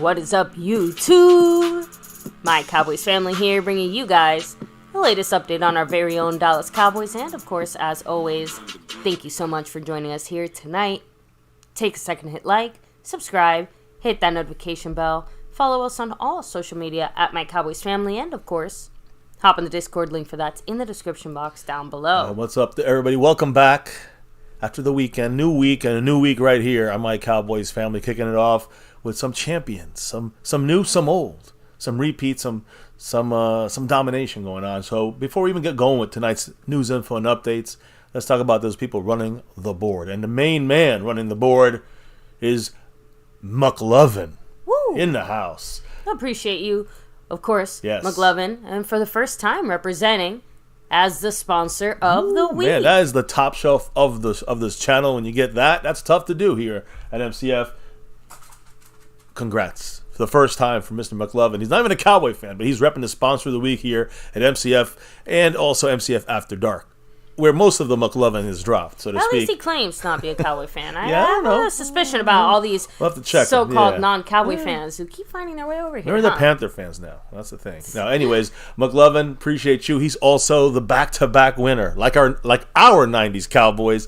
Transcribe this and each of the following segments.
What is up, YouTube? My Cowboys family here, bringing you guys the latest update on our very own Dallas Cowboys. And of course, as always, thank you so much for joining us here tonight. Take a second to hit like, subscribe, hit that notification bell, follow us on all social media at MyCowboysFamily, and of course, hop on the Discord, link for that's in the description box down below. What's up to everybody? Welcome back after the weekend. New week and a new week right here on My Cowboys Family, kicking it off with some champions, some new, some old, some repeats, some domination going on. So before we even get going with tonight's news, info, and updates, let's talk about those people running the board. And the main man running the board is McLovin. Woo! In the house. I appreciate you, of course, yes. McLovin, and for the first time representing as the sponsor of the week. Man, that is the top shelf of this channel. When you get that, that's tough to do here at MCF. Congrats. For the first time for Mr. McLovin. He's not even a Cowboy fan, but he's repping the sponsor of the week here at MCF and also MCF After Dark, where most of the McLovin is dropped, so to speak. At least he claims to not be a Cowboy fan. I Yeah, I have a suspicion about all these so-called non-Cowboy fans who keep finding their way over here. They're the Panther fans now. That's the thing. Now, anyways, McLovin, appreciate you. He's also the back-to-back winner, like our 90s Cowboys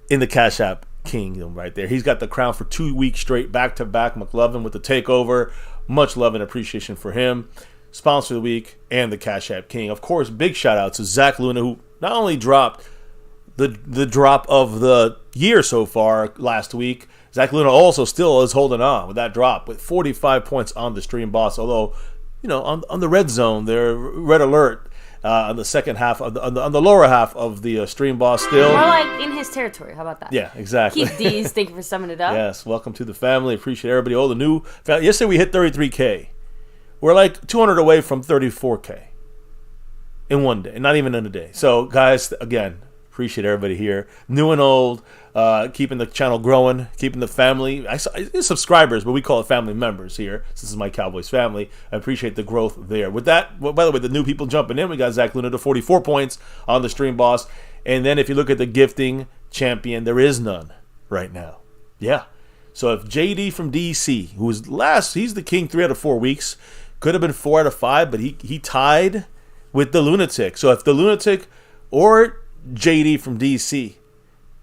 in the Cash App Kingdom right there. He's got the crown for 2 weeks straight, back-to-back. McLovin with the takeover. Much love and appreciation for him. Sponsor of the week and the Cash App King. Of course, big shout-out to Zach Luna, who not only dropped the drop of the year so far last week, Zach Luna also still is holding on with that drop with 45 points on the Stream Boss. Although, on the red zone, there red alert on the second half of on the lower half of the Stream Boss still. More like in his territory. How about that? Yeah, exactly. Keith D's, thank you for summing it up. Yes, welcome to the family. Appreciate everybody. All the new family. Yesterday we hit 33K. We're like 200 away from 34K. In one day, not even in a day. So, guys, again, appreciate everybody here, new and old, keeping the channel growing, keeping the family. It's subscribers, but we call it family members here. This is My Cowboys Family. I appreciate the growth there. With that, by the way, the new people jumping in, we got Zach Luna to 44 points on the Stream Boss. And then if you look at the gifting champion, there is none right now. Yeah. So if JD from DC, who was last, he's the king 3 out of 4 weeks, could have been 4 out of 5, but he tied with the Lunatic. So if the Lunatic or JD from DC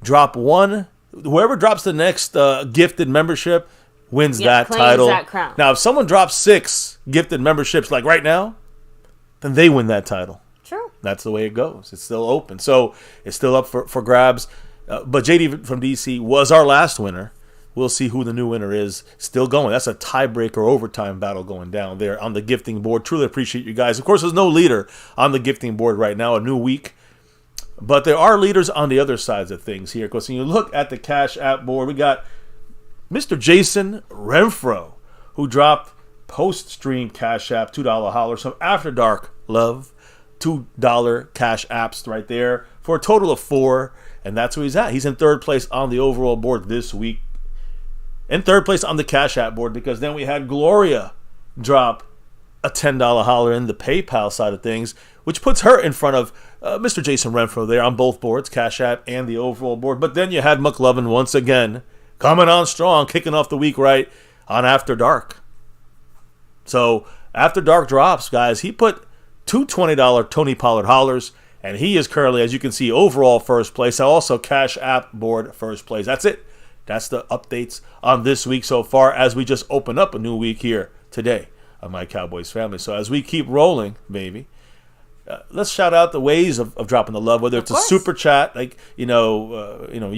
drop one, whoever drops the next gifted membership wins that title. That crown. Now, if someone drops 6 gifted memberships like right now, then they win that title. True. That's the way it goes. It's still open. So it's still up for grabs. But JD from DC was our last winner. We'll see who the new winner is. Still going. That's a tiebreaker overtime battle going down there on the gifting board. Truly appreciate you guys. Of course, there's no leader on the gifting board right now, a new week. But there are leaders on the other sides of things here. Because when you look at the Cash App board, we got Mr. Jason Renfro, who dropped post-stream Cash App, $2 holler. Some After Dark love, $2 Cash Apps right there for a total of 4. And that's where he's at. He's in third place on the overall board this week. In third place on the Cash App board, because then we had Gloria drop a $10 holler in the PayPal side of things, which puts her in front of Mr. Jason Renfro there on both boards, Cash App and the overall board. But then you had McLovin once again coming on strong, kicking off the week right on After Dark. So After Dark drops, guys. He put two $20 Tony Pollard hollers, and he is currently, as you can see, overall first place. Also Cash App board first place. That's it. That's the updates on this week so far as we just open up a new week here today on My Cowboys Family. So as we keep rolling, baby, let's shout out the ways of dropping the love, whether it's a super chat, like, you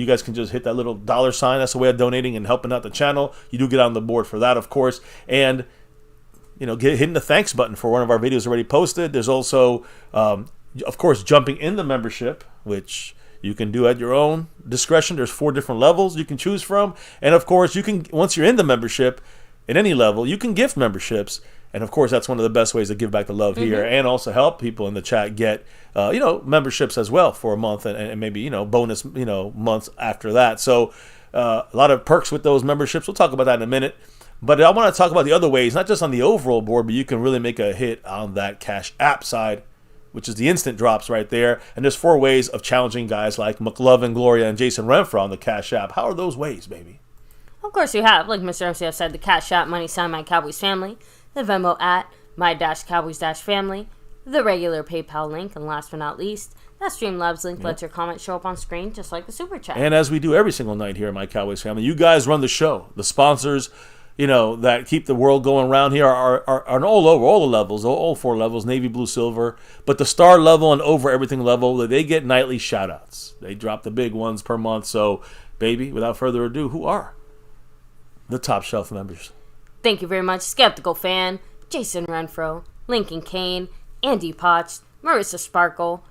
guys can just hit that little $sign. That's a way of donating and helping out the channel. You do get on the board for that, of course. And, hitting the thanks button for one of our videos already posted. There's also, of course, jumping in the membership, which you can do at your own discretion. There's 4 different levels you can choose from. And, of course, you can, once you're in the membership, at any level, you can gift memberships. And, of course, that's one of the best ways to give back the love here and also help people in the chat get, memberships as well for a month and maybe, bonus, months after that. So a lot of perks with those memberships. We'll talk about that in a minute. But I want to talk about the other ways, not just on the overall board, but you can really make a hit on that Cash App side, which is the instant drops right there. And there's 4 ways of challenging guys like McLovin, Gloria, and Jason Renfro on the Cash App. How are those ways, baby? Of course, you have, like Mr. MCF said, the Cash App money sign My Cowboys Family, the Venmo at My-Cowboys-Family, the regular PayPal link, and last but not least, that Streamlabs link lets your comments show up on screen just like the Super Chat. And as we do every single night here at My Cowboys Family, you guys run the show. The sponsors, that keep the world going around here are all over, all the levels, all 4 levels, Navy, Blue, Silver. But the star level and over everything level, they get nightly shout-outs. They drop the big ones per month. So, baby, without further ado, who are the top shelf members? Thank you very much, Skeptical Fan, Jason Renfro, Lincoln Kane, Andy Potts, Marissa Sparkle,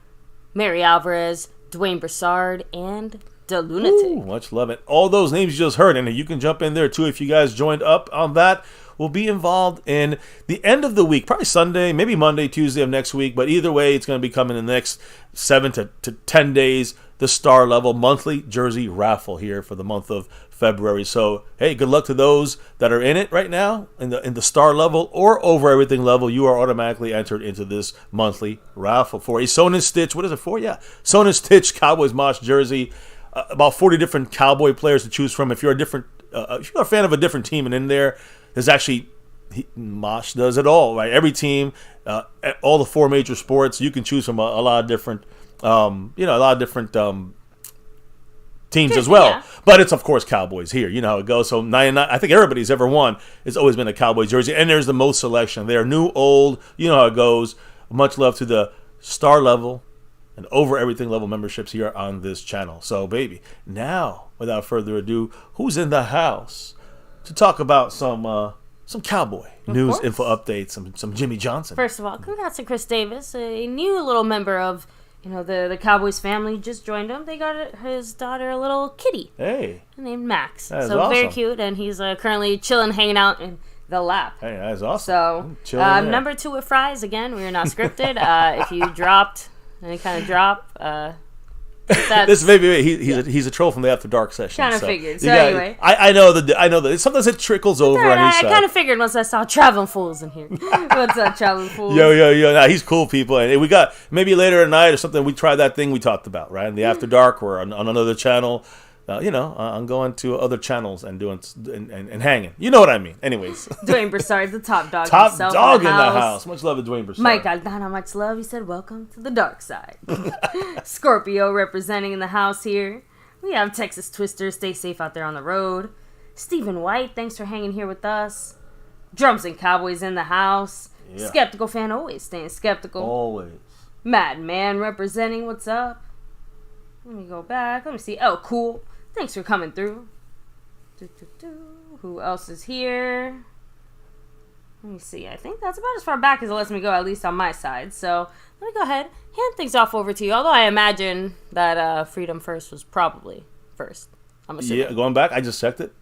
Mary Alvarez, Dwayne Broussard, and The Lunatic. Ooh, much love it. All those names you just heard, and you can jump in there too if you guys joined up on that. We'll be involved in the end of the week, probably Sunday, maybe Monday, Tuesday of next week. But either way, it's going to be coming in the next 7 to 10 days. The star level monthly jersey raffle here for the month of February. So, hey, good luck to those that are in it right now in the star level or over everything level. You are automatically entered into this monthly raffle for a Sewn and Stitch. What is it for? Yeah, Sewn and Stitch Cowboys Mosh jersey. About 40 different Cowboy players to choose from. If you're a fan of a different team, and in there's actually Mosh does it all, right? Every team, all the 4 major sports, you can choose from a lot of different, teams as well. Yeah. But it's of course Cowboys here. You know how it goes. So 99, I think everybody's ever won. It's always been a Cowboy jersey, and there's the most selection. They're new, old. You know how it goes. Much love to the star level and over everything level memberships here on this channel. So, baby, now, without further ado, who's in the house to talk about some Cowboy news, info updates, some Jimmy Johnson? First of all, congrats to Chris Davis, a new little member of the Cowboys family. Just joined him. They got his daughter a little kitty. Hey, named Max. That is so awesome. Very cute, and he's currently chilling, hanging out in the lap. Hey, that is awesome. So number 2 with fries again. We are not scripted. If you dropped any kind of drop, this maybe he's a troll from the After Dark session. Kind of figured. So anyway, I know that sometimes it trickles over on his side. I kind of figured once I saw Traveling Fools in here. What's up, Traveling Fools? Yo. Nah, he's cool, people. And we got maybe later at night or something. We tried that thing we talked about, right? In the After Dark, we're on another channel. I'm going to other channels and doing and hanging. You know what I mean. Anyways. Dwayne Broussard, the top dog. Top dog in the house. Much love to Dwayne Broussard. Mike Aldana, much love. He said, welcome to the dark side. Scorpio representing in the house here. We have Texas Twister. Stay safe out there on the road. Stephen White, thanks for hanging here with us. Drums and Cowboys in the house. Yeah. Skeptical Fan, always staying skeptical. Always. Madman representing. What's up? Let me go back. Let me see. Oh, cool. Thanks for coming through. Who else is here? Let me see. I think that's about as far back as it lets me go, at least on my side. So let me go ahead, hand things off over to you. Although I imagine that Freedom First was probably first. I'm assuming. Yeah, going back, I just checked it.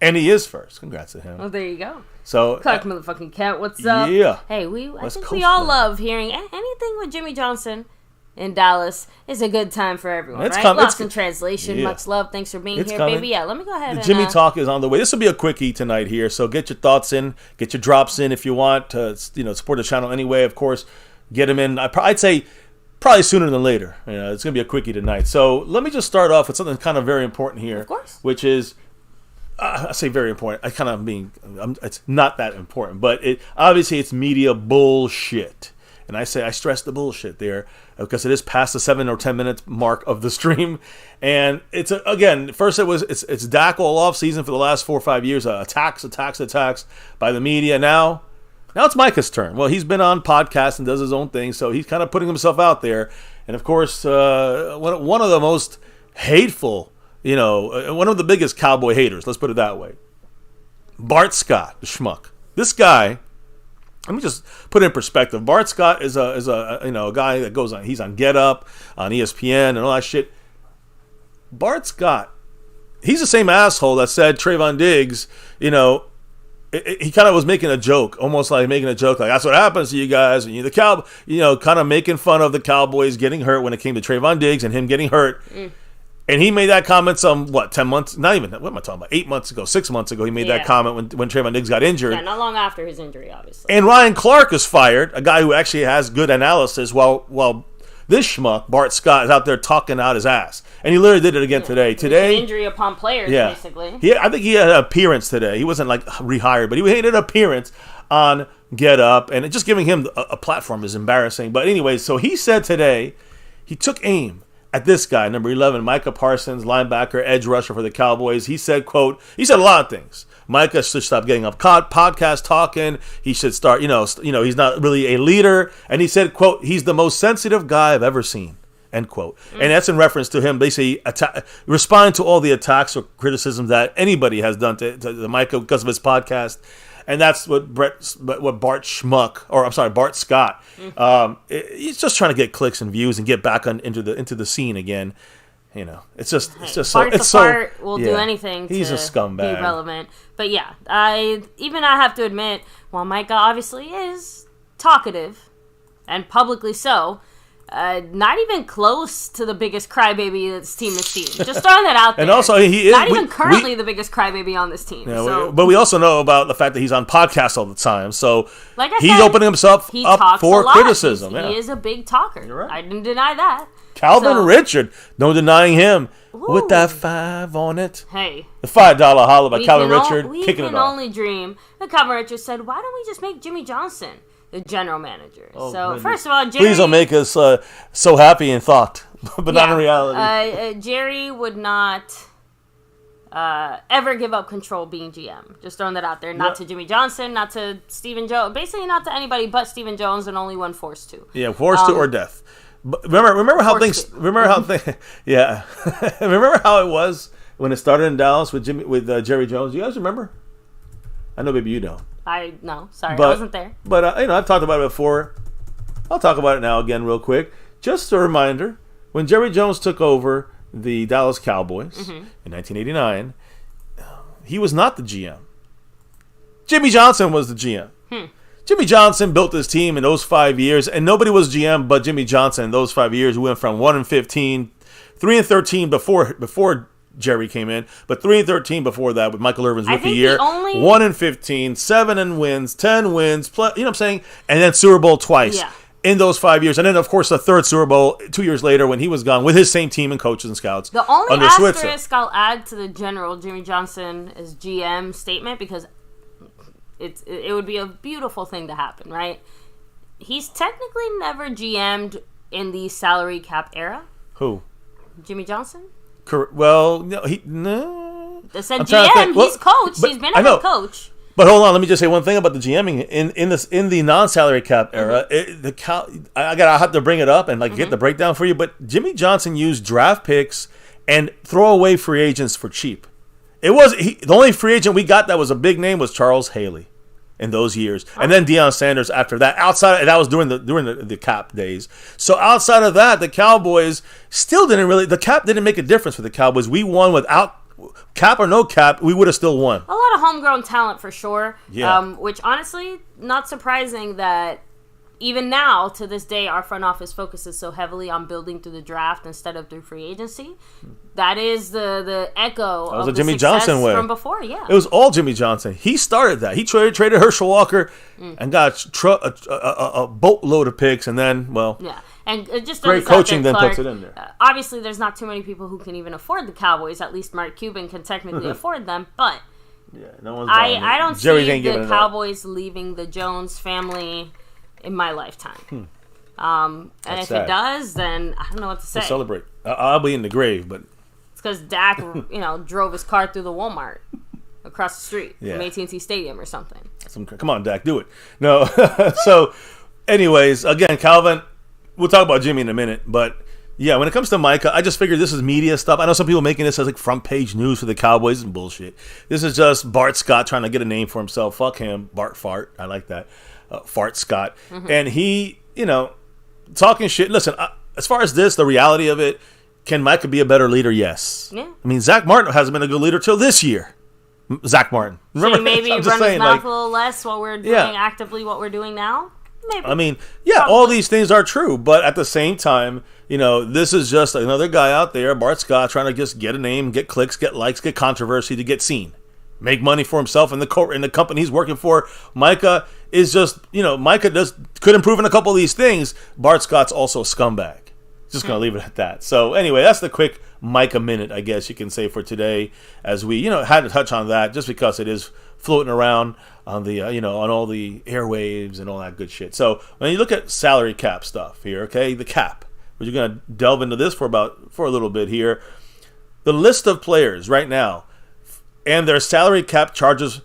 And he is first. Congrats to him. Oh, there you go. So, Clark motherfucking Kent, what's up? Yeah. Hey, I think we all love hearing anything with Jimmy Johnson in Dallas. Is a good time for everyone, right? Lost in translation. Yeah. Much love. Thanks for being here, coming. baby. Yeah, let me go ahead. The Jimmy Talk is on the way. This will be a quickie tonight here, so get your thoughts in, get your drops in if you want to, support the channel anyway. Of course, get them in. I'd say probably sooner than later. It's gonna be a quickie tonight. So let me just start off with something kind of very important here, of course, which is. I say very important. It's not that important, but obviously it's media bullshit. And I stress the bullshit there because it is past the 7 or 10 minutes mark of the stream. And it's it's Dak all off season for the last 4 or 5 years. Attacks by the media. Now it's Micah's turn. Well, he's been on podcasts and does his own thing, so he's kind of putting himself out there. And of course, one of the most hateful, one of the biggest Cowboy haters, let's put it that way, Bart Scott, the schmuck. This guy. Let me just put it in perspective. Bart Scott is a guy that goes on. He's on Get Up, on ESPN, and all that shit. Bart Scott, he's the same asshole that said Trayvon Diggs. He kind of was making a joke, almost like making a joke, like that's what happens to you guys, and kind of making fun of the Cowboys getting hurt when it came to Trayvon Diggs and him getting hurt. And he made that comment 10 months, not even, what am I talking about, 8 months ago, 6 months ago, he made that comment when Trayvon Diggs got injured. Yeah, not long after his injury, obviously. And Ryan Clark is fired, a guy who actually has good analysis, while This schmuck, Bart Scott, is out there talking out his ass. And he literally did it again today. Today, injury upon players, basically. I think he had an appearance today. He wasn't like rehired, but he made an appearance on Get Up. And just giving him a platform is embarrassing. But anyway, so he said today, he took aim at this guy, number 11, Micah Parsons, linebacker, edge rusher for the Cowboys. He said, quote, he said a lot of things. Micah should stop getting up podcast talking. He should start, he's not really a leader. And he said, quote, he's the most sensitive guy I've ever seen, end quote. And that's in reference to him basically responding to all the attacks or criticisms that anybody has done to Micah because of his podcast. And that's what Bart Scott. He's just trying to get clicks and views and get back into the scene again. It's just Bart will do anything. He's a scumbag. Be relevant, but yeah, I have to admit, while Micah obviously is talkative, and publicly so. Not even close to the biggest crybaby this team has seen. Just throwing that out there. And also, he is not even currently the biggest crybaby on this team. Yeah, but we also know about the fact that he's on podcasts all the time. So like I he's said, opening himself up for criticism. He is a big talker. You're right. I didn't deny that. Calvin Richard, no denying him. Ooh. With that 5 on it. Hey. The $5 holla by Calvin Richard, kicking it off. We can only dream. The Calvin Richard said, why don't we just make Jimmy Johnson the general manager? Goodness. First of all, Jerry... Please don't make us so happy in thought, but not in reality. Jerry would not ever give up control being GM. Just throwing that out there. Not to Jimmy Johnson, not to Stephen Jones. Basically not to anybody but Stephen Jones, and only when forced to. Yeah, forced to or death. But remember how things... Yeah. Remember how it was when it started in Dallas with Jerry Jones? You guys remember? I know maybe you don't. No, sorry, I wasn't there. But, I've talked about it before. I'll talk about it now again real quick. Just a reminder, when Jerry Jones took over the Dallas Cowboys in 1989, he was not the GM. Jimmy Johnson was the GM. Jimmy Johnson built this team in those 5 years, and nobody was GM but Jimmy Johnson in those 5 years. We went from 1-15, 3-13 before Jerry came in, but 3-13 before that with Michael Irvin's rookie year. 1-15, 7 wins, 10 wins, you know what I'm saying? And then Super Bowl twice in those 5 years. And then, of course, the third Super Bowl 2 years later when he was gone with his same team and coaches and scouts. The only asterisk I'll add to the general Jimmy Johnson as GM statement, because it would be a beautiful thing to happen, right? He's technically never GM'd in the salary cap era. Who? Jimmy Johnson? Well, no, They said GM. He's coach. He's been a head coach. But hold on, let me just say one thing about the GMing in the non-salary cap era. I have to bring it up and get the breakdown for you. But Jimmy Johnson used draft picks and throwaway free agents for cheap. The only free agent we got that was a big name was Charles Haley in those years, and then Deion Sanders after that. That was during the cap days. So outside of that, the Cowboys still didn't really. The cap didn't make a difference for the Cowboys. We won without cap or no cap. We would have still won. A lot of homegrown talent for sure. Yeah. Which honestly, not surprising that even now to this day, our front office focuses so heavily on building through the draft instead of through free agency. That is the echo of the Jimmy success Johnson way from before. Yeah, it was all Jimmy Johnson. He started that. He traded Herschel Walker and got a boatload of picks, and then and just great coaching then puts it in there. Obviously, there's not too many people who can even afford the Cowboys. At least Mark Cuban can technically afford them, but no one's buying it. I don't Jerry's see the Cowboys leaving the Jones family in my lifetime. And if it does, then I don't know what to say. We'll celebrate. I'll be in the grave, but it's because Dak, drove his car through the Walmart across the street from AT&T Stadium or something. Come on, Dak, do it. No. So, anyways, again, Calvin, we'll talk about Jimmy in a minute, but yeah, when it comes to Micah, I just figured this is media stuff. I know some people making this as front page news for the Cowboys and bullshit. This is just Bart Scott trying to get a name for himself. Fuck him, Bart Fart. I like that. Fart Scott. And he, talking shit. Listen, as far as the reality of it, can Micah be a better leader? Yes. Yeah. I mean, Zach Martin hasn't been a good leader till this year. Zach Martin. Remember? So maybe run his mouth a little less while we're doing actively what we're doing now? Maybe. I mean, all these things are true, but at the same time, this is just another guy out there, Bart Scott, trying to just get a name, get clicks, get likes, get controversy to get seen. Make money for himself and the company he's working for. Micah is just, Micah could improve in a couple of these things. Bart Scott's also a scumbag. Just going to leave it at that. So anyway, that's the quick Micah minute, I guess you can say, for today, as we, had to touch on that just because it is floating around on the, on all the airwaves and all that good shit. So when you look at salary cap stuff here, okay, the cap, we're going to delve into this for a little bit here. The list of players right now and their salary cap charges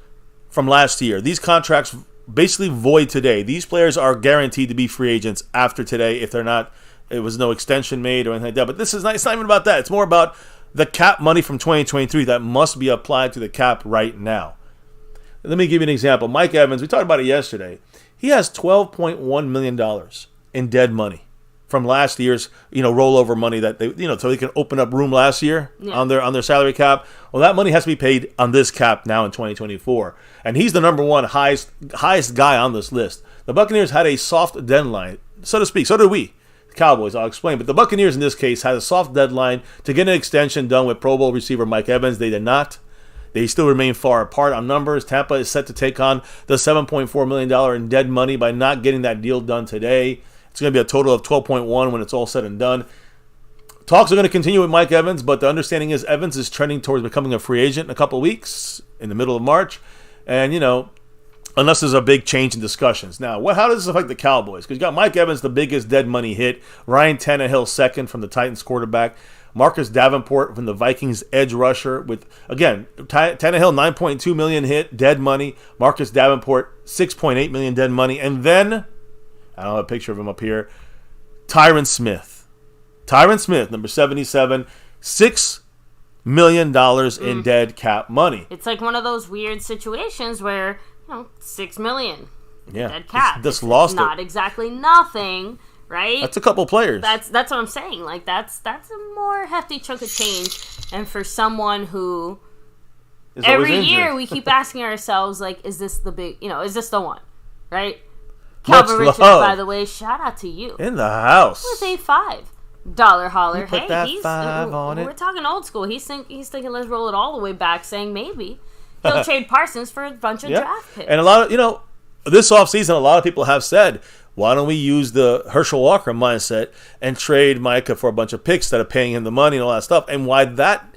from last year. These contracts basically void today. These players are guaranteed to be free agents after today if they're not. It was no extension made or anything like that. But it's not even about that. It's more about the cap money from 2023 that must be applied to the cap right now. Let me give you an example. Mike Evans, we talked about it yesterday. He has $12.1 million in dead money from last year's, rollover money that they, so they can open up room last year on their salary cap. Well, that money has to be paid on this cap now in 2024. And he's the number one highest guy on this list. The Buccaneers had a soft deadline, so to speak. So did we. Cowboys, I'll explain. But the Buccaneers in this case had a soft deadline to get an extension done with Pro Bowl receiver Mike Evans. They did not. They still remain far apart on numbers. Tampa is set to take on the $7.4 million in dead money by not getting that deal done today. It's going to be a total of 12.1 when it's all said and done. Talks are going to continue with Mike Evans, but the understanding is Evans is trending towards becoming a free agent in a couple of weeks, in the middle of March. And, unless there's a big change in discussions. Now, how does this affect the Cowboys? Because you got Mike Evans, the biggest dead money hit. Ryan Tannehill, second from the Titans quarterback. Marcus Davenport from the Vikings edge rusher with, again, Tannehill, $9.2 million hit, dead money. Marcus Davenport, $6.8 million dead money. And then, I don't have a picture of him up here, Tyron Smith. Tyron Smith, number 77, $6 million in dead cap money. It's like one of those weird situations where, $6 million dead cap. Just lost it. Not exactly nothing, right? That's a couple players. That's what I'm saying. Like, that's a more hefty chunk of change. And for someone who every year we keep asking ourselves, like, is this the big, is this the one, right? Calvin Richards, by the way, shout out to you. In the house. With a $5 holler. Put hey, that five on it. We're talking old school. He's thinking let's roll it all the way back, saying maybe he'll trade Parsons for a bunch of draft picks. And a lot of, this offseason, a lot of people have said, why don't we use the Herschel Walker mindset and trade Micah for a bunch of picks instead of paying him the money and all that stuff? And why that,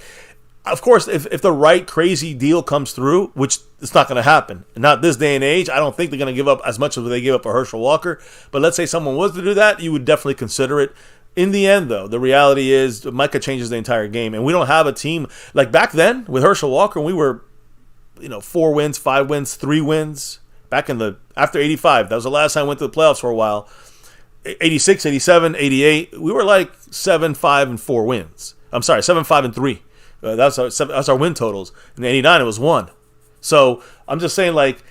of course, if the right crazy deal comes through, which it's not going to happen. Not this day and age. I don't think they're going to give up as much as they give up for Herschel Walker. But let's say someone was to do that, you would definitely consider it. In the end, though, the reality is Micah changes the entire game. And we don't have a team. Like back then with Herschel Walker, we were, 4 wins, 5 wins, 3 wins. Back after 85. That was the last time I went to the playoffs for a while. 86, 87, 88. We were like 7, 5, and 4 wins. I'm sorry, 7, 5, and 3. That's our win totals. In 89, it was 1. So I'm just saying, like,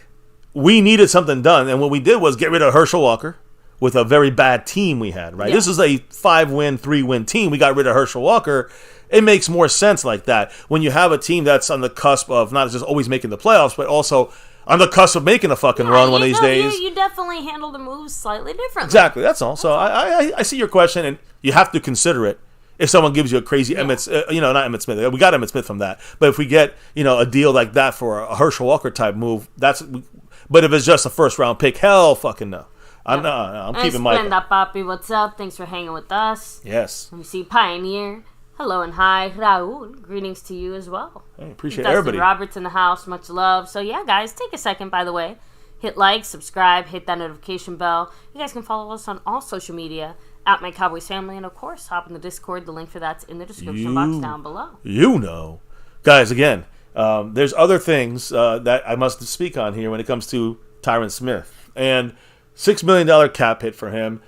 we needed something done. And what we did was get rid of Herschel Walker with a very bad team we had, right? Yeah. This is a 5-win, 3-win team. We got rid of Herschel Walker. It makes more sense like that. When you have a team that's on the cusp of not just always making the playoffs, but also on the cusp of making a fucking run one of these days. You definitely handle the moves slightly differently. Exactly, that's all. So I see your question, and you have to consider it. If someone gives you a crazy not Emmitt Smith. We got Emmitt Smith from that. But if we get, a deal like that for a Herschel Walker type move, but if it's just a first round pick, hell fucking no. I'm keeping my. Splenda Papi, what's up? Thanks for hanging with us. Yes. We see Pioneer. Hello and hi, Raul. Greetings to you as well. Hey, appreciate Dustin everybody. Roberts in the house. Much love. So yeah, guys, take a second, by the way. Hit like, subscribe, hit that notification bell. You guys can follow us on all social media at MyCowboysFamily. And of course, hop in the Discord. The link for that's in the description box down below. Guys, again, there's other things that I must speak on here when it comes to Tyron Smith. And $6 million cap hit for him.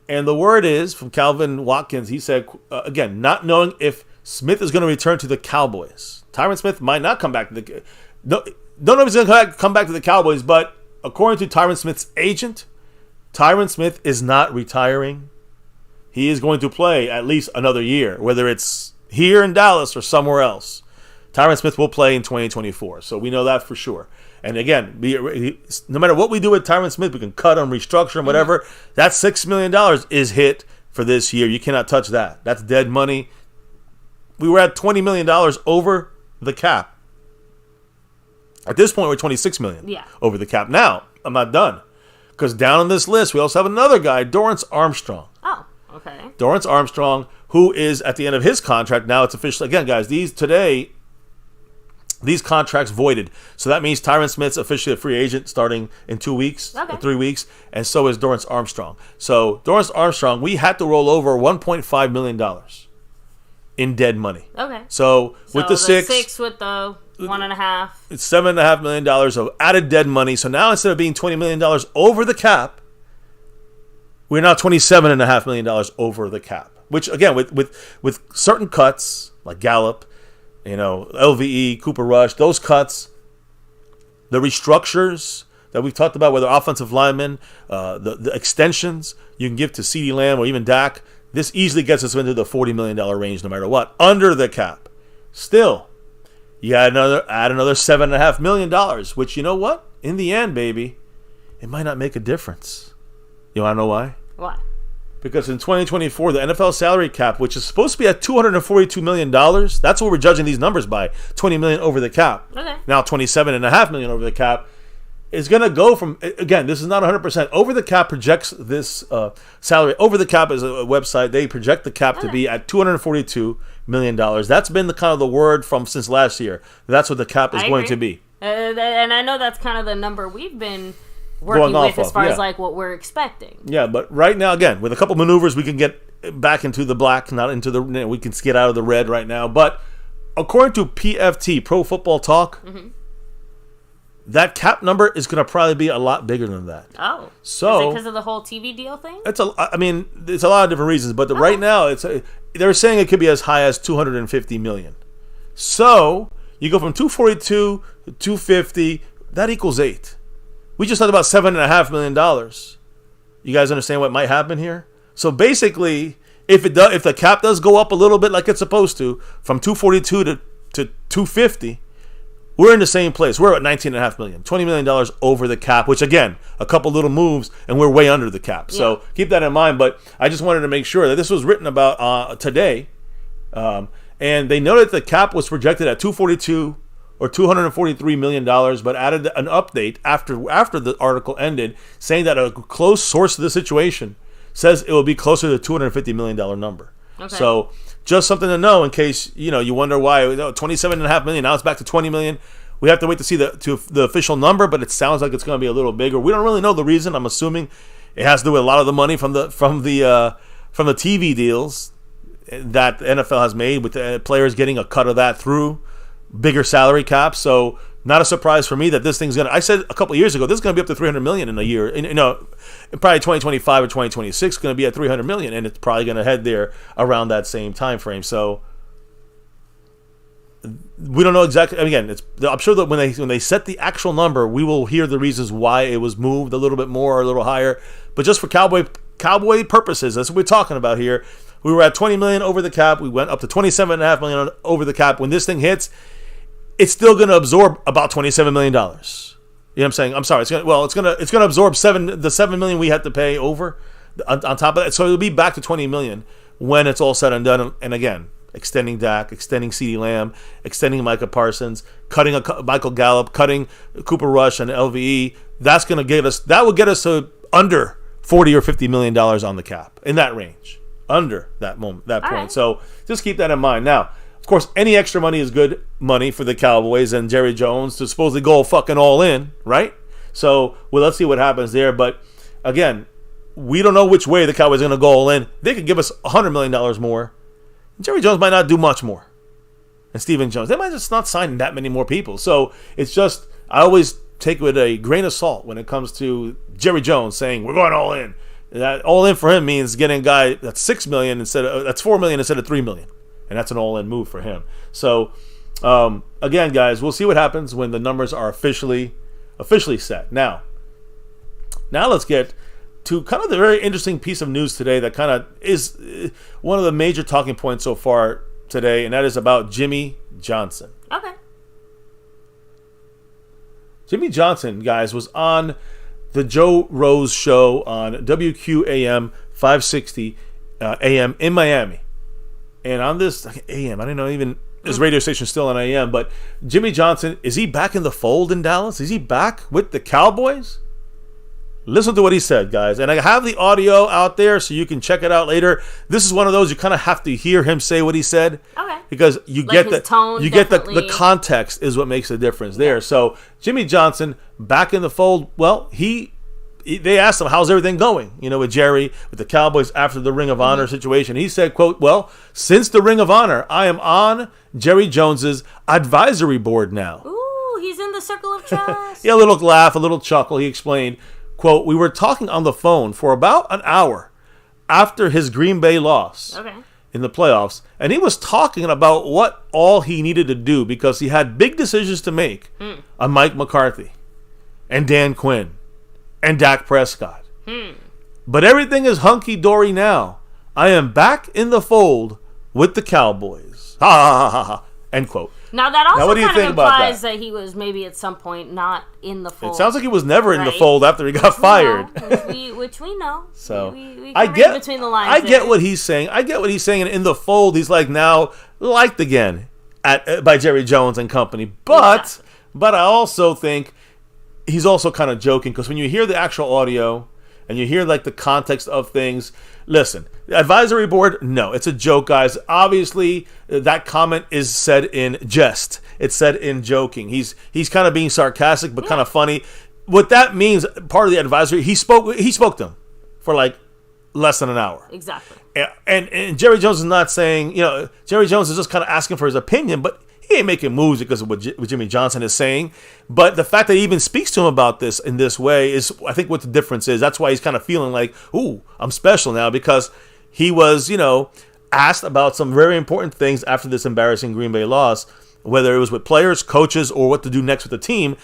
And the word is, from Calvin Watkins, he said, again, not knowing if Smith is going to return to the Cowboys. Tyron Smith might not come back to the... don't know if he's going to come back to the Cowboys, but according to Tyron Smith's agent, Tyron Smith is not retiring. He is going to play at least another year, whether it's here in Dallas or somewhere else. Tyron Smith will play in 2024, so we know that for sure. And again, no matter what we do with Tyron Smith, we can cut him, restructure him, whatever. That $6 million is hit for this year. You cannot touch that. That's dead money. We were at $20 million over the cap. At this point, we're $26 million over the cap. Now, I'm not done. Because down on this list, we also have another guy, Dorrance Armstrong. Oh, Okay. Dorrance Armstrong, who is at the end of his contract, now it's official. Again, guys, these contracts voided. So that means Tyron Smith's officially a free agent starting in 2 weeks or 3 weeks, and so is Dorrance Armstrong. So Dorrance Armstrong, we had to roll over $1.5 million in dead money. Okay. So with the six with the 1.5, it's $7.5 million of added dead money. So now instead of being $20 million over the cap, we're now $27.5 million over the cap. Which again, with certain cuts like Gallup, LVE, Cooper Rush, those cuts, the restructures that we've talked about, whether offensive linemen, the extensions you can give to CeeDee Lamb or even Dak, this easily gets us into the $40 million range no matter what, under the cap. Still, you add another $7.5 million, which, you know what? In the end, baby, it might not make a difference. You want to know why? Why? Because in 2024, the NFL salary cap, which is supposed to be at $242 million, that's what we're judging these numbers by, $20 million over the cap. Okay. Now $27.5 million over the cap is going to go from, again, this is not 100%. Over the cap projects this salary. Over the cap is a website. They project the cap to be at $242 million. That's been the kind of the word from since last year. That's what the cap is going to be. And I know that's kind of the number we've been working with as far as like what we're expecting. Yeah, but right now, again, with a couple maneuvers, we can get back into the black, not into the. We can get out of the red right now. But according to PFT, Pro Football Talk, that cap number is going to probably be a lot bigger than that. Oh, so is it because of the whole TV deal thing? It's a lot of different reasons, but right now they're saying it could be as high as $250 million. So you go from 242 to 250, that equals 8. We just talked about $7.5 million. You guys understand what might happen here? So basically, if the cap does go up a little bit like it's supposed to, from 242 to 250, we're in the same place. We're at $19.5 million, $20 million over the cap, which again, a couple little moves, and we're way under the cap. Yeah. So keep that in mind. But I just wanted to make sure that this was written about today, and they noted the cap was projected at 242 or $243 million, but added an update after the article ended, saying that a close source of the situation says it will be closer to $250 million number. Okay. So just something to know in case you wonder why $27.5 million, now it's back to $20 million. We have to wait to see the official number, but it sounds like it's going to be a little bigger. We don't really know the reason. I'm assuming it has to do with a lot of the money from the TV deals that the NFL has made, with the players getting a cut of that through bigger salary caps. So not a surprise for me that this thing's I said a couple of years ago, this is going to be up to $300 million in a year. Probably 2025 or 2026 going to be at $300 million, and it's probably going to head there around that same time frame. So we don't know exactly. Again, I'm sure that when they set the actual number, we will hear the reasons why it was moved a little bit more or a little higher. But just for Cowboy purposes, that's what we're talking about here. We were at $20 million over the cap. We went up to $27.5 million over the cap. When this thing hits, it's still going to absorb about $27 million. You know what I'm saying? I'm sorry. It's going to absorb the $7 million we had to pay over on top of that. So it'll be back to $20 million when it's all said and done. And again, extending Dak, extending CeeDee Lamb, extending Micah Parsons, cutting Michael Gallup, cutting Cooper Rush and LVE. That will get us to under $40 or $50 million on the cap, in that range, under that point. Right. So just keep that in mind. Now, of course, any extra money is good money for the Cowboys and Jerry Jones to supposedly go fucking all in, right? So, let's see what happens there. But again, we don't know which way the Cowboys are going to go all in. They could give us $100 million more. Jerry Jones might not do much more. And Stephen Jones, they might just not sign that many more people. So it's just, I always take it with a grain of salt when it comes to Jerry Jones saying, we're going all in. That all in for him means getting a guy that's $4 million instead of $3 million. And that's an all-in move for him. So, again, guys, we'll see what happens when the numbers are officially set. Now let's get to kind of the very interesting piece of news today that kind of is one of the major talking points so far today, and that is about Jimmy Johnson. Okay. Jimmy Johnson, guys, was on the Joe Rose show on WQAM 560 AM in Miami. And on this AM, I don't know even his radio station still on AM, but Jimmy Johnson, is he back in the fold in Dallas? Is he back with the Cowboys? Listen to what he said, guys. And I have the audio out there so you can check it out later. This is one of those you kind of have to hear him say what he said. Okay. Because you Like get the tone, you definitely. get the context is what makes the difference there. So Jimmy Johnson back in the fold. Well, they asked him, how's everything going, with Jerry, with the Cowboys after the Ring of Honor situation. He said, quote, well, since the Ring of Honor, I am on Jerry Jones's advisory board now. Ooh, he's in the circle of trust. Yeah, a little laugh, a little chuckle. He explained, quote, we were talking on the phone for about an hour after his Green Bay loss in the playoffs, and he was talking about what all he needed to do because he had big decisions to make on Mike McCarthy and Dan Quinn and Dak Prescott. But everything is hunky-dory now. I am back in the fold with the Cowboys. Ha ha ha ha ha. End quote. Now that also what do you kind of think about implies that? that he was maybe at some point not in the fold. It sounds like he was never in the Right. fold after he got fired. Which we know. So we I can get read between the lines. I get there. what he's saying. I get what he's saying. And in the fold, he's like now liked again by Jerry Jones and company. But I also think he's also kind of joking because when you hear the actual audio and you hear like the context of things, listen, the advisory board, no, it's a joke, guys. Obviously, that comment is said in jest. It's said in joking. He's kind of being sarcastic, but kind of funny. What that means, part of the advisory, he spoke to them for like less than an hour. Exactly. And Jerry Jones is not saying, Jerry Jones is just kind of asking for his opinion, but he ain't making moves because of what Jimmy Johnson is saying. But the fact that he even speaks to him about this in this way is, I think, what the difference is. That's why he's kind of feeling like, ooh, I'm special now because he was, asked about some very important things after this embarrassing Green Bay loss, whether it was with players, coaches, or what to do next with the team,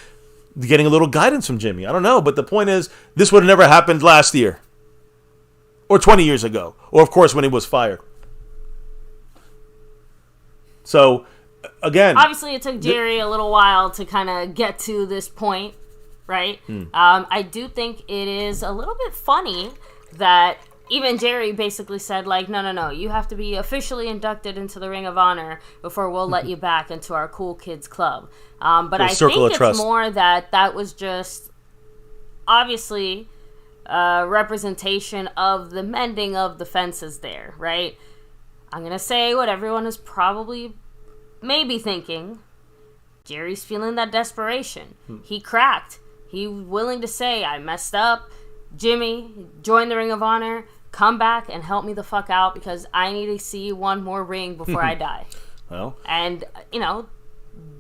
getting a little guidance from Jimmy. I don't know. But the point is, this would have never happened last year or 20 years ago, or, of course, when he was fired. So, again, obviously it took Jerry a little while to kind of get to this point, right? I do think it is a little bit funny that even Jerry basically said, like, no, you have to be officially inducted into the Ring of Honor before we'll let you back into our cool kids club. But I think it's more that was just obviously a representation of the mending of the fences there, right? I'm going to say what everyone is probably maybe thinking. Jerry's feeling that desperation. He cracked. He was willing to say, I messed up. Jimmy, join the Ring of Honor. Come back and help me the fuck out because I need to see one more ring before I die. Well, and,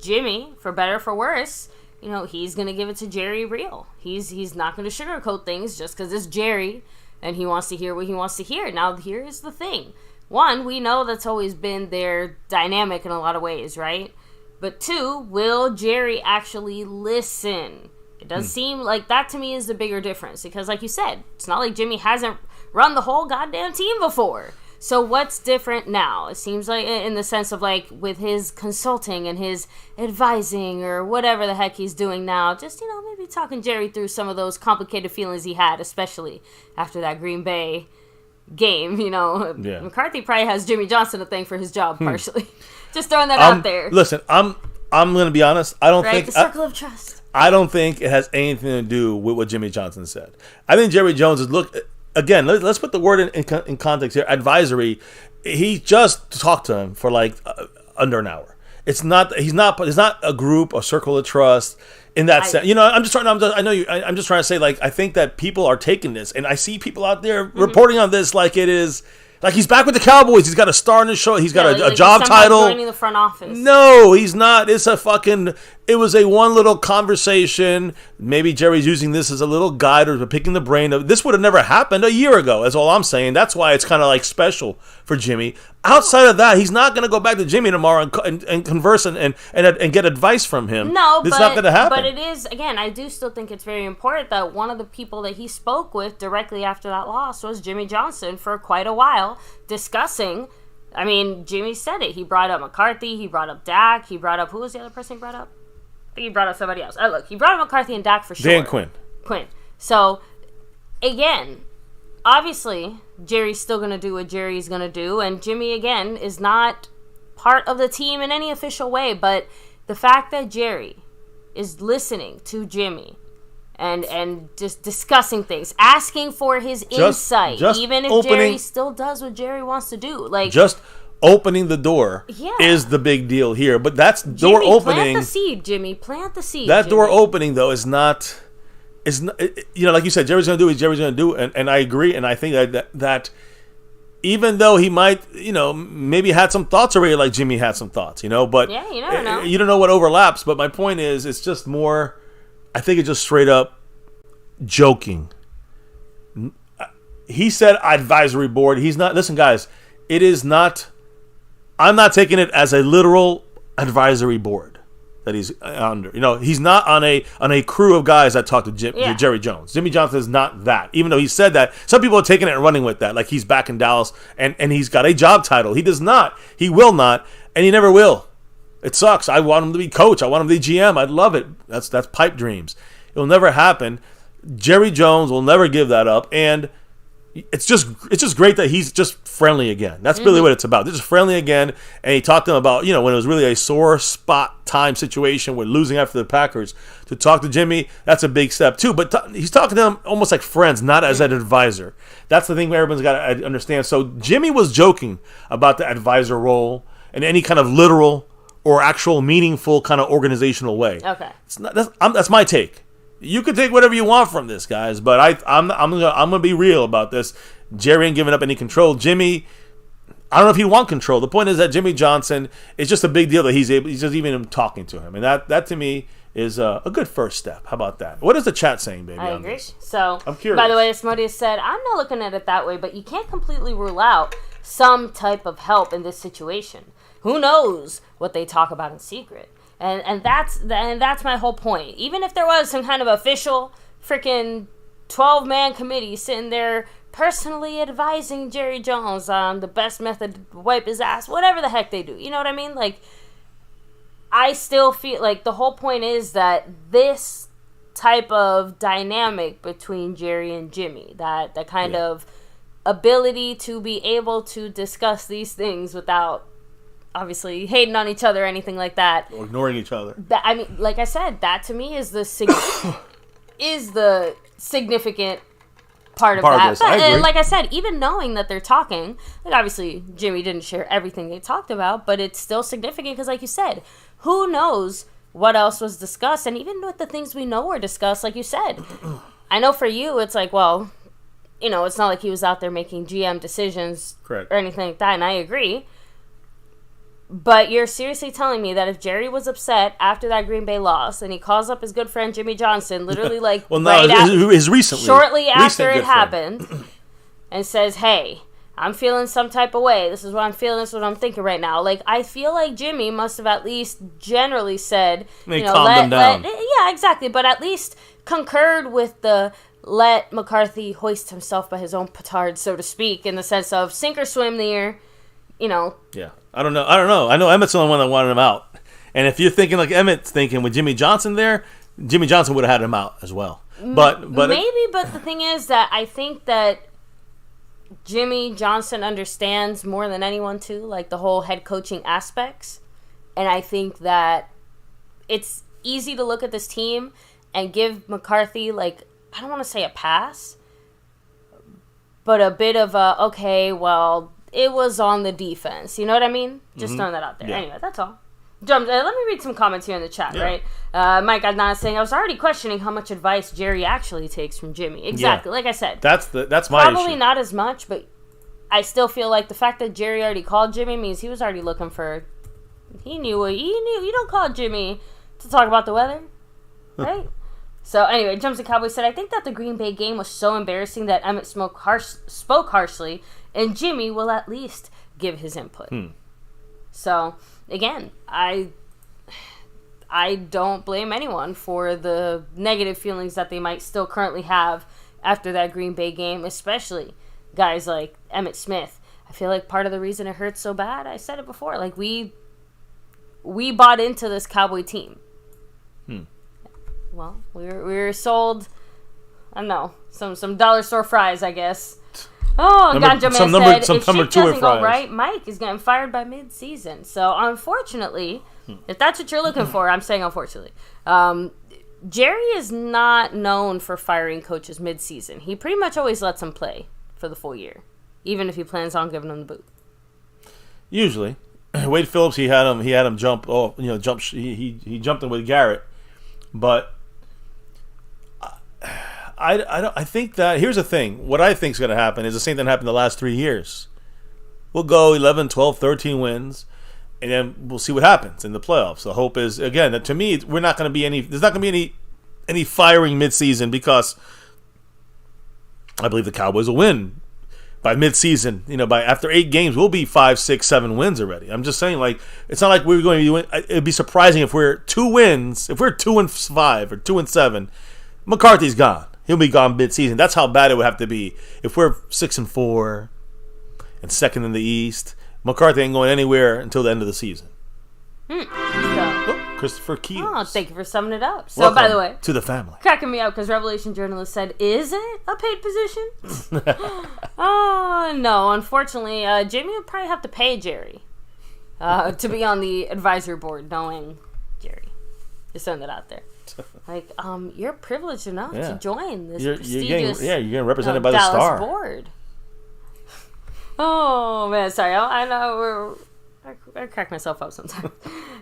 Jimmy, for better or for worse, he's going to give it to Jerry real. He's not going to sugarcoat things just because it's Jerry and he wants to hear what he wants to hear. Now, here's the thing. One, we know that's always been their dynamic in a lot of ways, right? But two, will Jerry actually listen? It does seem like that to me is the bigger difference because, like you said, it's not like Jimmy hasn't run the whole goddamn team before. So what's different now? It seems like in the sense of like with his consulting and his advising or whatever the heck he's doing now, just, maybe talking Jerry through some of those complicated feelings he had, especially after that Green Bay game, McCarthy probably has Jimmy Johnson to thank for his job partially. Just throwing that out there. Listen, I'm going to be honest. I don't think the circle of trust. I don't think it has anything to do with what Jimmy Johnson said. I think Jerry Jones is again. Let's put the word in context here. Advisory. He just talked to him for like under an hour. It's not a group, a circle of trust. In that sense, I'm just trying to say, like, I think that people are taking this, and I see people out there reporting on this like it is, like he's back with the Cowboys. He's got a star in his show. He's got a job title. Joining the front office. No, he's not. It was a one little conversation. Maybe Jerry's using this as a little guide or picking the brain of. This would have never happened a year ago. That's all I'm saying. That's why it's kind of like special for Jimmy. Outside of that, he's not going to go back to Jimmy tomorrow and converse and get advice from him. No, it's not going to happen. But it is, again, I do still think it's very important that one of the people that he spoke with directly after that loss was Jimmy Johnson for quite a while discussing. I mean, Jimmy said it. He brought up McCarthy. He brought up Dak. He brought up, who was the other person he brought up? I think he brought up somebody else. Look, he brought up McCarthy and Dak for sure. Dan Quinn. So, again, obviously, Jerry's still going to do what Jerry's going to do. And Jimmy, again, is not part of the team in any official way. But the fact that Jerry is listening to Jimmy and just discussing things, asking for his insight, even if Jerry still does what Jerry wants to do. Like, just opening the door is the big deal here. But that's door opening. Plant the seed, Jimmy. Plant the seed. That door opening though is not. Like you said, Jerry's going to do what Jerry's going to do, and I agree, and I think that even though he might, maybe had some thoughts already, like Jimmy had some thoughts, but yeah, you never know. You don't know what overlaps. But my point is, it's just more. I think it's just straight up joking. He said advisory board. He's not. Listen, guys, it is not. I'm not taking it as a literal advisory board that he's under. He's not on a crew of guys that talk to Jerry Jones. Jimmy Johnson is not that. Even though he said that, some people are taking it and running with that, like he's back in Dallas and he's got a job title. He does not. He will not, and he never will. It sucks. I want him to be coach. I want him to be GM. I'd love it. That's pipe dreams. It will never happen. Jerry Jones will never give that up, and it's just great that he's just friendly again. That's really what it's about. They're just friendly again, and he talked to them about, when it was really a sore spot time situation with losing after the Packers. To talk to Jimmy, that's a big step too. But he's talking to them almost like friends, not as an advisor. That's the thing everyone's got to understand. So Jimmy was joking about the advisor role in any kind of literal or actual meaningful kind of organizational way. Okay. That's my take. You can take whatever you want from this, guys, but I'm gonna be real about this. Jerry ain't giving up any control. Jimmy, I don't know if he want control. The point is that Jimmy Johnson, it's just a big deal that he's just even talking to him, and that to me is a good first step. How about that? What is the chat saying, baby? I agree. So, I'm curious. By the way, Smodius said, I'm not looking at it that way, but you can't completely rule out some type of help in this situation. Who knows what they talk about in secret? And that's my whole point. Even if there was some kind of official freaking 12-man committee sitting there personally advising Jerry Jones on the best method to wipe his ass, whatever the heck they do. You know what I mean? Like, I still feel like the whole point is that this type of dynamic between Jerry and Jimmy, that kind of ability to be able to discuss these things without obviously hating on each other or anything like that, or ignoring each other. I mean, like I said, that to me is the significant part of that. This. I agree. And like I said, even knowing that they're talking, like obviously Jimmy didn't share everything they talked about, but it's still significant because, like you said, who knows what else was discussed, and even with the things we know were discussed, like you said, I know for you, it's like, well, it's not like he was out there making GM decisions or anything like that, and I agree. But you're seriously telling me that if Jerry was upset after that Green Bay loss, and he calls up his good friend Jimmy Johnson, literally like shortly after it happened, and says, "Hey, I'm feeling some type of way. This is what I'm feeling. This is what I'm thinking right now." Like, I feel like Jimmy must have at least generally said, calm them down. Yeah, exactly. But at least concurred with the let McCarthy hoist himself by his own petard, so to speak, in the sense of sink or swim there. Yeah. I don't know. I know Emmett's the only one that wanted him out. And if you're thinking like Emmett's thinking with Jimmy Johnson there, Jimmy Johnson would have had him out as well. But the thing is that I think that Jimmy Johnson understands more than anyone too, like the whole head coaching aspects. And I think that it's easy to look at this team and give McCarthy, like, I don't want to say a pass, but a bit of a, okay, well, it was on the defense. You know what I mean? Just throwing that out there. Yeah. Anyway, that's all. Let me read some comments here in the chat, right? Mike Adnan is saying, I was already questioning how much advice Jerry actually takes from Jimmy. Exactly. Yeah. Like I said. That's my probably issue. Not as much, but I still feel like the fact that Jerry already called Jimmy means he was already looking for... He knew. You don't call Jimmy to talk about the weather, right? So anyway, Jumps and Cowboys said, I think that the Green Bay game was so embarrassing that Emmett spoke harshly, and Jimmy will at least give his input. So, again, I don't blame anyone for the negative feelings that they might still currently have after that Green Bay game, especially guys like Emmitt Smith. I feel like part of the reason it hurts so bad, I said it before, like we bought into this Cowboy team. Well, we were sold, I don't know, some dollar store fries, I guess. Oh, Ganja Man said, if shit doesn't go right, Mike is getting fired by mid-season. So, unfortunately, if that's what you're looking for, I'm saying unfortunately, Jerry is not known for firing coaches mid-season. He pretty much always lets them play for the full year, even if he plans on giving them the boot. Usually, Wade Phillips, he had him jump. Oh, he jumped in with Garrett, but I think that here's the thing. What I think is going to happen is the same thing that happened the last 3 years. We'll go 11, 12, 13 wins, and then we'll see what happens in the playoffs. The hope is, again, that to me, there's not going to be any firing midseason, because I believe the Cowboys will win by midseason. By after 8 games, we'll be 5, 6, 7 wins already. I'm just saying, it's not like we're going to be. It'd be surprising if we're 2 wins. If we're 2-5 or 2-7, McCarthy's gone. He'll be gone midseason. That's how bad it would have to be. If we're 6-4 and second in the East, McCarthy ain't going anywhere until the end of the season. Christopher Keys. Oh, thank you for summing it up. So, Welcome by the way, to the family. Cracking me up because Revelation Journalist said, "Is it a paid position?" Oh no, unfortunately, Jamie would probably have to pay Jerry to be on the advisory board, knowing Jerry. Just throwing that out there. You're privileged enough to join this prestigious. You're getting represented by the Dallas Star board. Oh man, sorry. I know I crack myself up sometimes.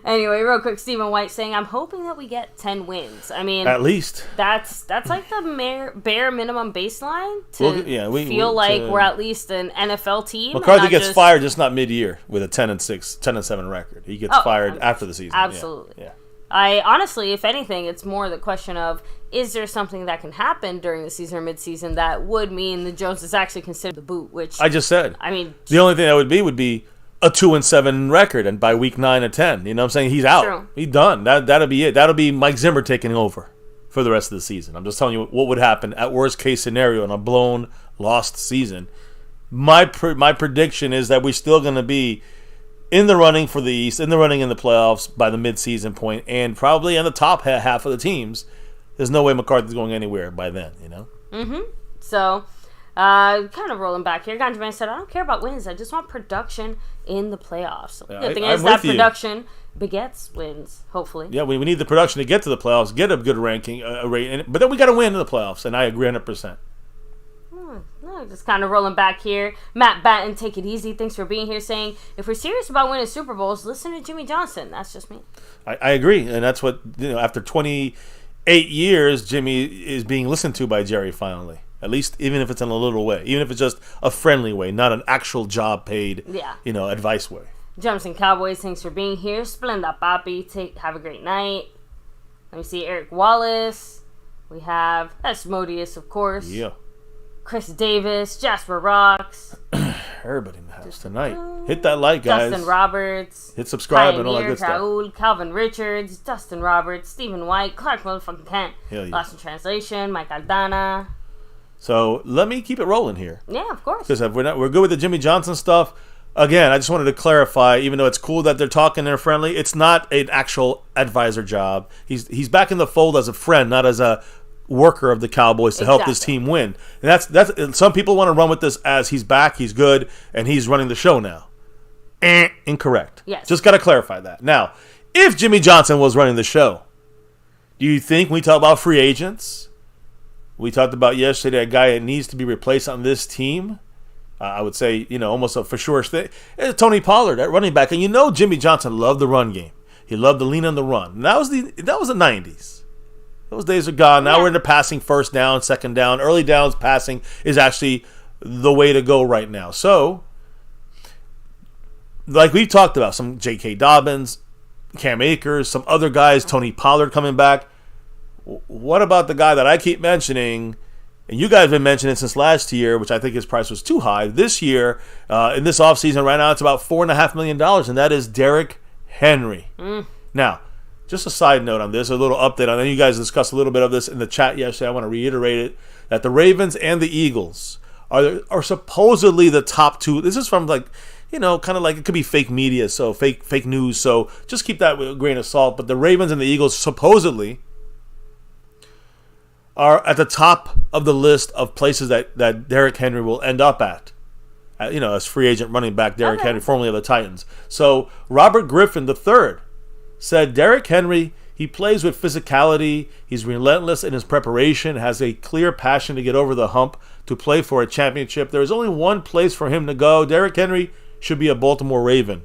Anyway, real quick, Stephen White saying, "I'm hoping that we get 10 wins. I mean, at least that's like the bare minimum baseline to feel like we're at least an NFL team." McCarthy gets fired, just not mid-year with a 10-6, 10-7 record. He gets fired after the season. Absolutely. Yeah. I honestly, if anything, it's more the question of, is there something that can happen during the season or mid-season that would mean the Jones is actually considered the boot, which I just said. I mean, the only thing that would be a 2-7 record, and by week 9 or 10, you know what I'm saying? He's out. True. He's done. That'll be it. That'll be Mike Zimmer taking over for the rest of the season. I'm just telling you what would happen at worst case scenario in a blown, lost season. My prediction is that we're still going to be in the running for the East, in the running in the playoffs by the mid-season point, and probably in the top half of the teams. There's no way McCarthy's going anywhere by then, Mm-hmm. So, kind of rolling back here. Ganja Man said, "I don't care about wins. I just want production in the playoffs." The good thing is that production begets wins, hopefully. Yeah, we need the production to get to the playoffs, get a good ranking, but then we got to win in the playoffs, and I agree 100%. Just kind of rolling back here. Matt Batten, take it easy. Thanks for being here, saying, "If we're serious about winning Super Bowls, listen to Jimmy Johnson." That's just me. I agree, and that's what, after 28 years, Jimmy is being listened to by Jerry finally. At least, even if it's in a little way, even if it's just a friendly way, not an actual job paid, advice way. Jumps Cowboys, thanks for being here. Splenda Papi, have a great night. Let me see, Eric Wallace. We have Asmodeus, of course. Yeah. Chris Davis, Jasper Rocks. Everybody in the house tonight. Hit that like, guys. Dustin Roberts. Hit subscribe Pioneer, and all that good stuff. Raul, Calvin Richards, Dustin Roberts, Stephen White, Clark motherfucking Kent. Hell yeah. Lost in Translation, Mike Aldana. So let me keep it rolling here. Yeah, of course. Because we're good with the Jimmy Johnson stuff. Again, I just wanted to clarify, even though it's cool that they're talking, they're friendly, it's not an actual advisor job. He's back in the fold as a friend, not as a worker of the Cowboys to help this team win. And that's some people want to run with this as he's back, he's good, and he's running the show now. Incorrect. Yes. Just got to clarify that. Now, if Jimmy Johnson was running the show, do you think, when we talk about free agents, we talked about yesterday a guy that needs to be replaced on this team, I would say, almost a for sure thing, it's Tony Pollard at running back. And Jimmy Johnson loved the run game. He loved to lean on the run. And that was the 90s. Those days are gone. Now we're into passing first down, second down. Early downs passing is actually the way to go right now. So, like we've talked about, some J.K. Dobbins, Cam Akers, some other guys, Tony Pollard coming back. What about the guy that I keep mentioning, and you guys have been mentioning since last year, which I think his price was too high. This year, in this offseason, right now, it's about $4.5 million, and that is Derrick Henry. Now, just a side note on this, a little update on that. You guys discussed a little bit of this in the chat yesterday. I want to reiterate it, that the Ravens and the Eagles are supposedly the top two. This is from kind of like, it could be fake media, so fake news. So just keep that with a grain of salt. But the Ravens and the Eagles supposedly are at the top of the list of places that Derrick Henry will end up at. As free agent running back Derrick Henry, formerly of the Titans. So Robert Griffin III said Derrick Henry, He plays with physicality. He's relentless in his preparation, has a clear passion to get over the hump to play for a championship. There is only one place for him to go. Derrick Henry should be a Baltimore Raven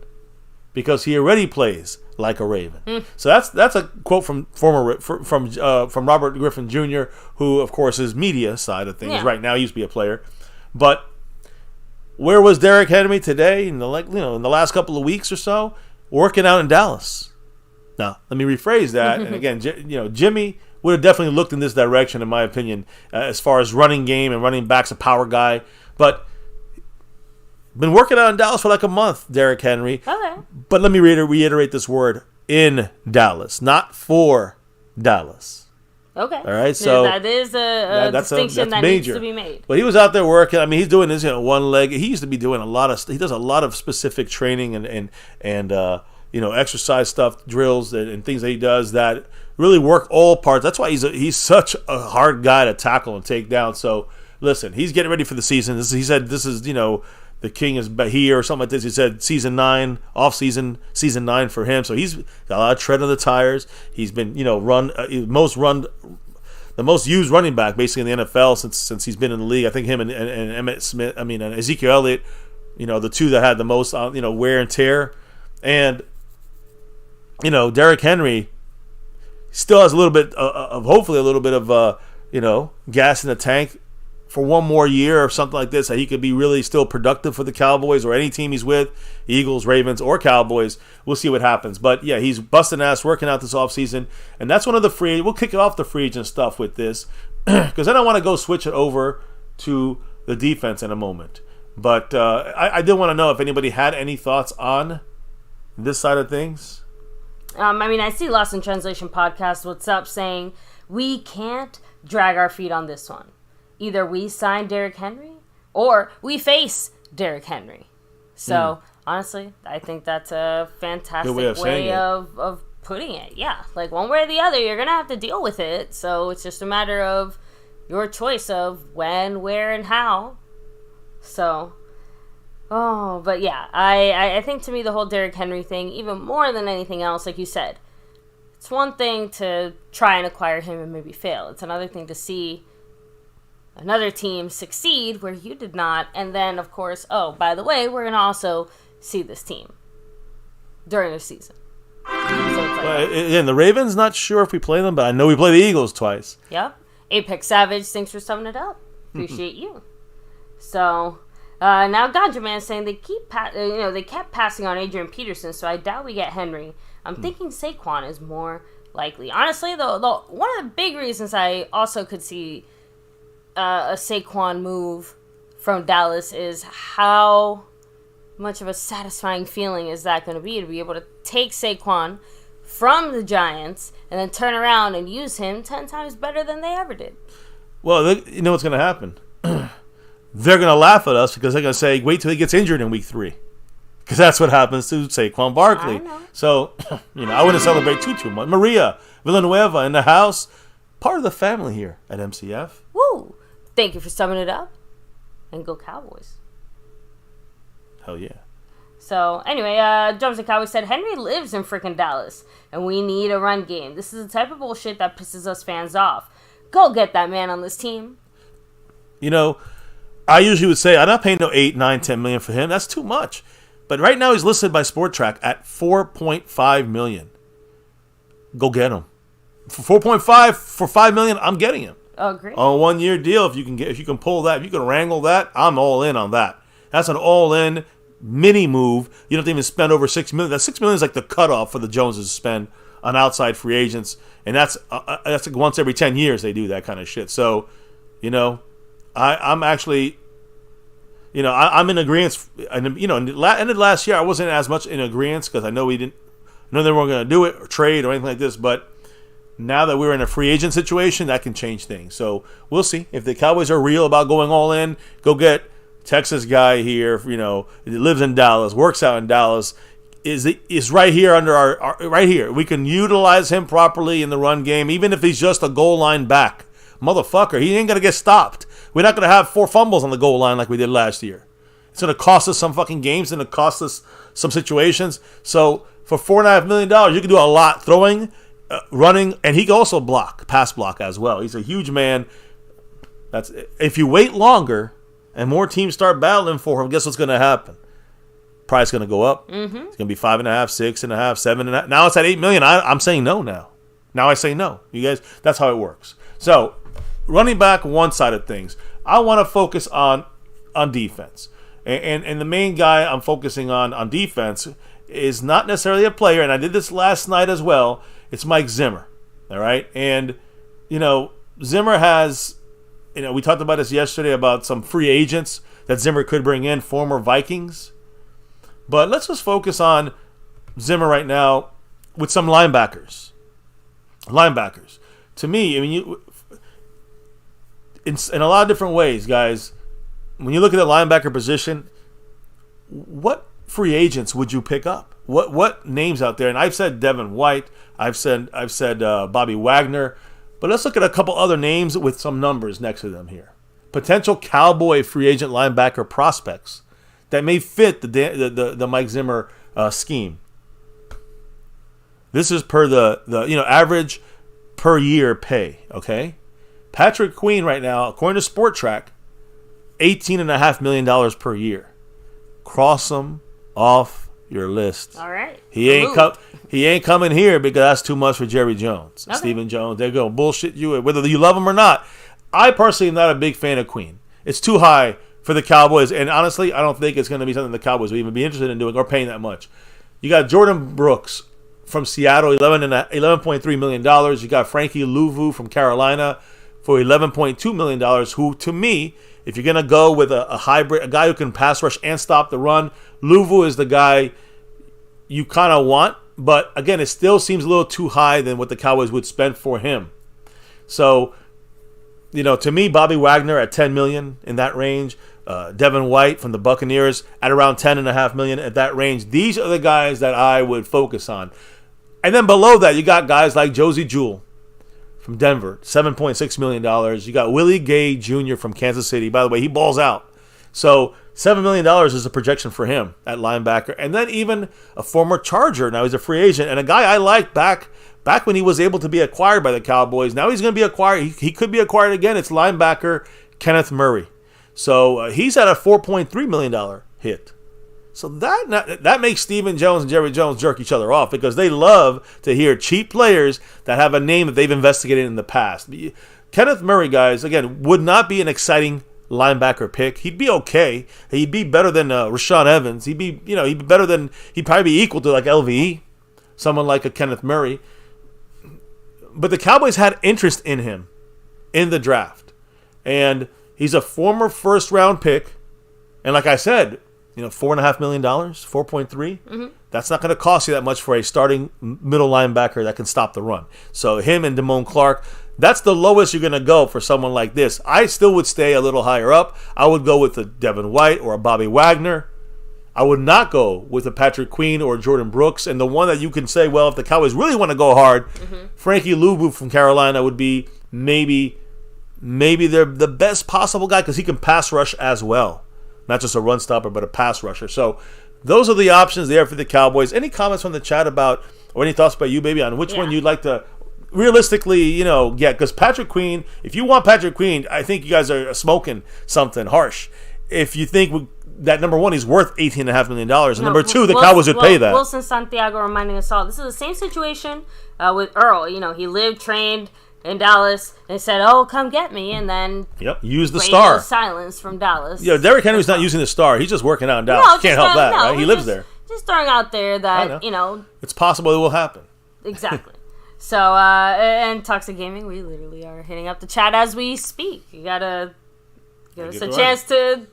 because he already plays like a Raven. So that's a quote from Robert Griffin Jr., who of course is media side of things. Yeah. Right now, he used to be a player, but where was Derrick Henry today? In the last couple of weeks or so, working out in Dallas. Now, let me rephrase that. And again, Jimmy would have definitely looked in this direction, in my opinion, as far as running game and running back's a power guy. But been working out in Dallas for like a month, Derrick Henry. Okay. But let me reiterate this word: in Dallas, not for Dallas. Okay. All right. So that is a distinction that major. needs to be made. But he was out there working. I mean, he's doing this one leg. He used to be doing he does a lot of specific training and exercise stuff, drills and things that he does that really work all parts. That's why he's such a hard guy to tackle and take down. So listen, he's getting ready for the season. He said this is the king is here or something like this. He said season 9 for him. So he's got a lot of tread on the tires. He's been the most used running back basically in the NFL since he's been in the league. I think him and Emmitt Smith. Ezekiel Elliott. The two that had the most wear and tear. And Derrick Henry still has a little bit hopefully a little bit of gas in the tank for one more year or something like this, that he could be really still productive for the Cowboys or any team he's with, Eagles, Ravens, or Cowboys. We'll see what happens. But yeah, he's busting ass, working out this offseason. And that's one of the we'll kick it off the free agent stuff with this, because then I want to go switch it over to the defense in a moment. But I did want to know if anybody had any thoughts on this side of things. I see Lost in Translation podcast, what's up, saying we can't drag our feet on this one. Either we sign Derrick Henry or we face Derrick Henry. So, honestly, I think that's a fantastic way of putting it. Yeah, like one way or the other, you're going to have to deal with it. So, it's just a matter of your choice of when, where, and how. So, but yeah, I think to me the whole Derrick Henry thing, even more than anything else, like you said, it's one thing to try and acquire him and maybe fail. It's another thing to see another team succeed where you did not. And then, of course, by the way, we're going to also see this team during the season. So and the Ravens, not sure if we play them, but I know we play the Eagles twice. Yep. Apex Savage, thanks for summing it up. Appreciate you. So, now Ganja Man saying they kept passing on Adrian Peterson, so I doubt we get Henry. I'm thinking Saquon is more likely. Honestly, though, one of the big reasons I also could see a Saquon move from Dallas is how much of a satisfying feeling is that going to be able to take Saquon from the Giants and then turn around and use him 10 times better than they ever did. Well, you know what's going to happen? They're going to laugh at us because they're going to say, wait till he gets injured in week 3. Because that's what happens to Saquon Barkley. So, I wouldn't celebrate too much. Maria Villanueva in the house. Part of the family here at MCF. Woo! Thank you for summing it up. And go Cowboys. Hell yeah. So, anyway, Drums and Cowboys said, Henry lives in freaking Dallas, and we need a run game. This is the type of bullshit that pisses us fans off. Go get that man on this team. I usually would say, I'm not paying no 8, 9, 10 million for him. That's too much. But right now he's listed by Sport-Track at $4.5 million. Go get him. For $4.5 for $5 million, I'm getting him. Oh, great. On a 1-year deal, if you can pull that, if you can wrangle that, I'm all in on that. That's an all-in mini move. You don't have to even spend over $6 million. That $6 million is like the cutoff for the Joneses to spend on outside free agents, and that's like once every 10 years they do that kind of shit. So, I'm actually, I'm in agreement. And ended last year, I wasn't as much in agreement because I know they weren't going to do it or trade or anything like this. But now that we're in a free agent situation, that can change things. So we'll see if the Cowboys are real about going all in. Go get Texas guy here. Lives in Dallas, works out in Dallas. Is right here under our right here. We can utilize him properly in the run game, even if he's just a goal line back. Motherfucker, he ain't gonna get stopped. We're not gonna have 4 fumbles on the goal line like we did last year. It's gonna cost us some fucking games. It's gonna cost us some situations. So for $4.5 million, you can do a lot throwing running, and he can also pass block as well. He's a huge man. That's if you wait longer and more teams start battling for him, guess what's going to happen? Price going to go up. Mm-hmm. It's going to be 5.5, 6.5, 7.5. Now it's at $8 million. I'm saying no now. Now I say no. You guys, that's how it works. So running back, one side of things. I want to focus on defense. And the main guy I'm focusing on defense is not necessarily a player, and I did this last night as well. It's Mike Zimmer. All right? And, Zimmer has, we talked about this yesterday about some free agents that Zimmer could bring in, former Vikings. But let's just focus on Zimmer right now with some linebackers. Linebackers. To me, in a lot of different ways, guys, when you look at the linebacker position, what free agents would you pick up? What names out there? And I've said Devin White. I've said Bobby Wagner. But let's look at a couple other names with some numbers next to them here. Potential Cowboy free agent linebacker prospects that may fit the Mike Zimmer scheme. This is per the average per year pay. Okay, Patrick Queen right now, according to Sport Track, $18.5 million per year. Cross him off your list. All right. He ain't coming here because that's too much for Jerry Jones. Okay. Stephen Jones, they're going to bullshit you whether you love him or not. I personally am not a big fan of Queen. It's too high for the Cowboys, and honestly, I don't think it's going to be something the Cowboys would even be interested in doing or paying that much. You got Jordan Brooks from Seattle, $11.3 million. You got Frankie Louvu from Carolina for $11.2 million, who, to me, if you're going to go with a hybrid, a guy who can pass rush and stop the run, Louvu is the guy you kind of want. But, again, it still seems a little too high than what the Cowboys would spend for him. So, to me, Bobby Wagner at $10 million in that range. Devin White from the Buccaneers at around $10.5 million at that range. These are the guys that I would focus on. And then below that, you got guys like Josie Jewell from Denver, $7.6 million. You got Willie Gay Jr. from Kansas City. By the way, he balls out. So $7 million is a projection for him at linebacker. And then even a former Charger. Now he's a free agent. And a guy I liked back when he was able to be acquired by the Cowboys. Now he's going to be acquired. He could be acquired again. It's linebacker Kenneth Murray. So he's at a $4.3 million hit. So that makes Stephen Jones and Jerry Jones jerk each other off because they love to hear cheap players that have a name that they've investigated in the past. Kenneth Murray, guys, again, would not be an exciting linebacker pick. He'd be okay. He'd be better than Rashaan Evans. He'd be better than, he'd probably be equal to like LVE, someone like a Kenneth Murray. But the Cowboys had interest in him in the draft. And he's a former first-round pick. And like I said, $4.5 million, 4.3. Mm-hmm. That's not going to cost you that much for a starting middle linebacker that can stop the run. So him and Damone Clark, that's the lowest you're going to go for someone like this. I still would stay a little higher up. I would go with a Devin White or a Bobby Wagner. I would not go with a Patrick Queen or Jordan Brooks. And the one that you can say, well, if the Cowboys really want to go hard, Frankie Louvu from Carolina would be maybe they're the best possible guy because he can pass rush as well. Not just a run stopper, but a pass rusher. So those are the options there for the Cowboys. Any comments from the chat about, or any thoughts by you, baby, on which one you'd like to realistically, get? Because Patrick Queen, if you want Patrick Queen, I think you guys are smoking something harsh. If you think that, number one, he's worth $18.5 million, and number two, the Cowboys would pay that. Wilson Santiago reminding us all, this is the same situation with Earl. He lived, trained in Dallas, and said, "Oh, come get me," and then use the star. Silence from Dallas. Derrick Henry's not using the star; he's just working out in Dallas. No, can't help that, right? He lives there. Just throwing out there that it's possible it will happen. Exactly. So, and Toxic Gaming, we literally are hitting up the chat as we speak. You gotta give us a chance to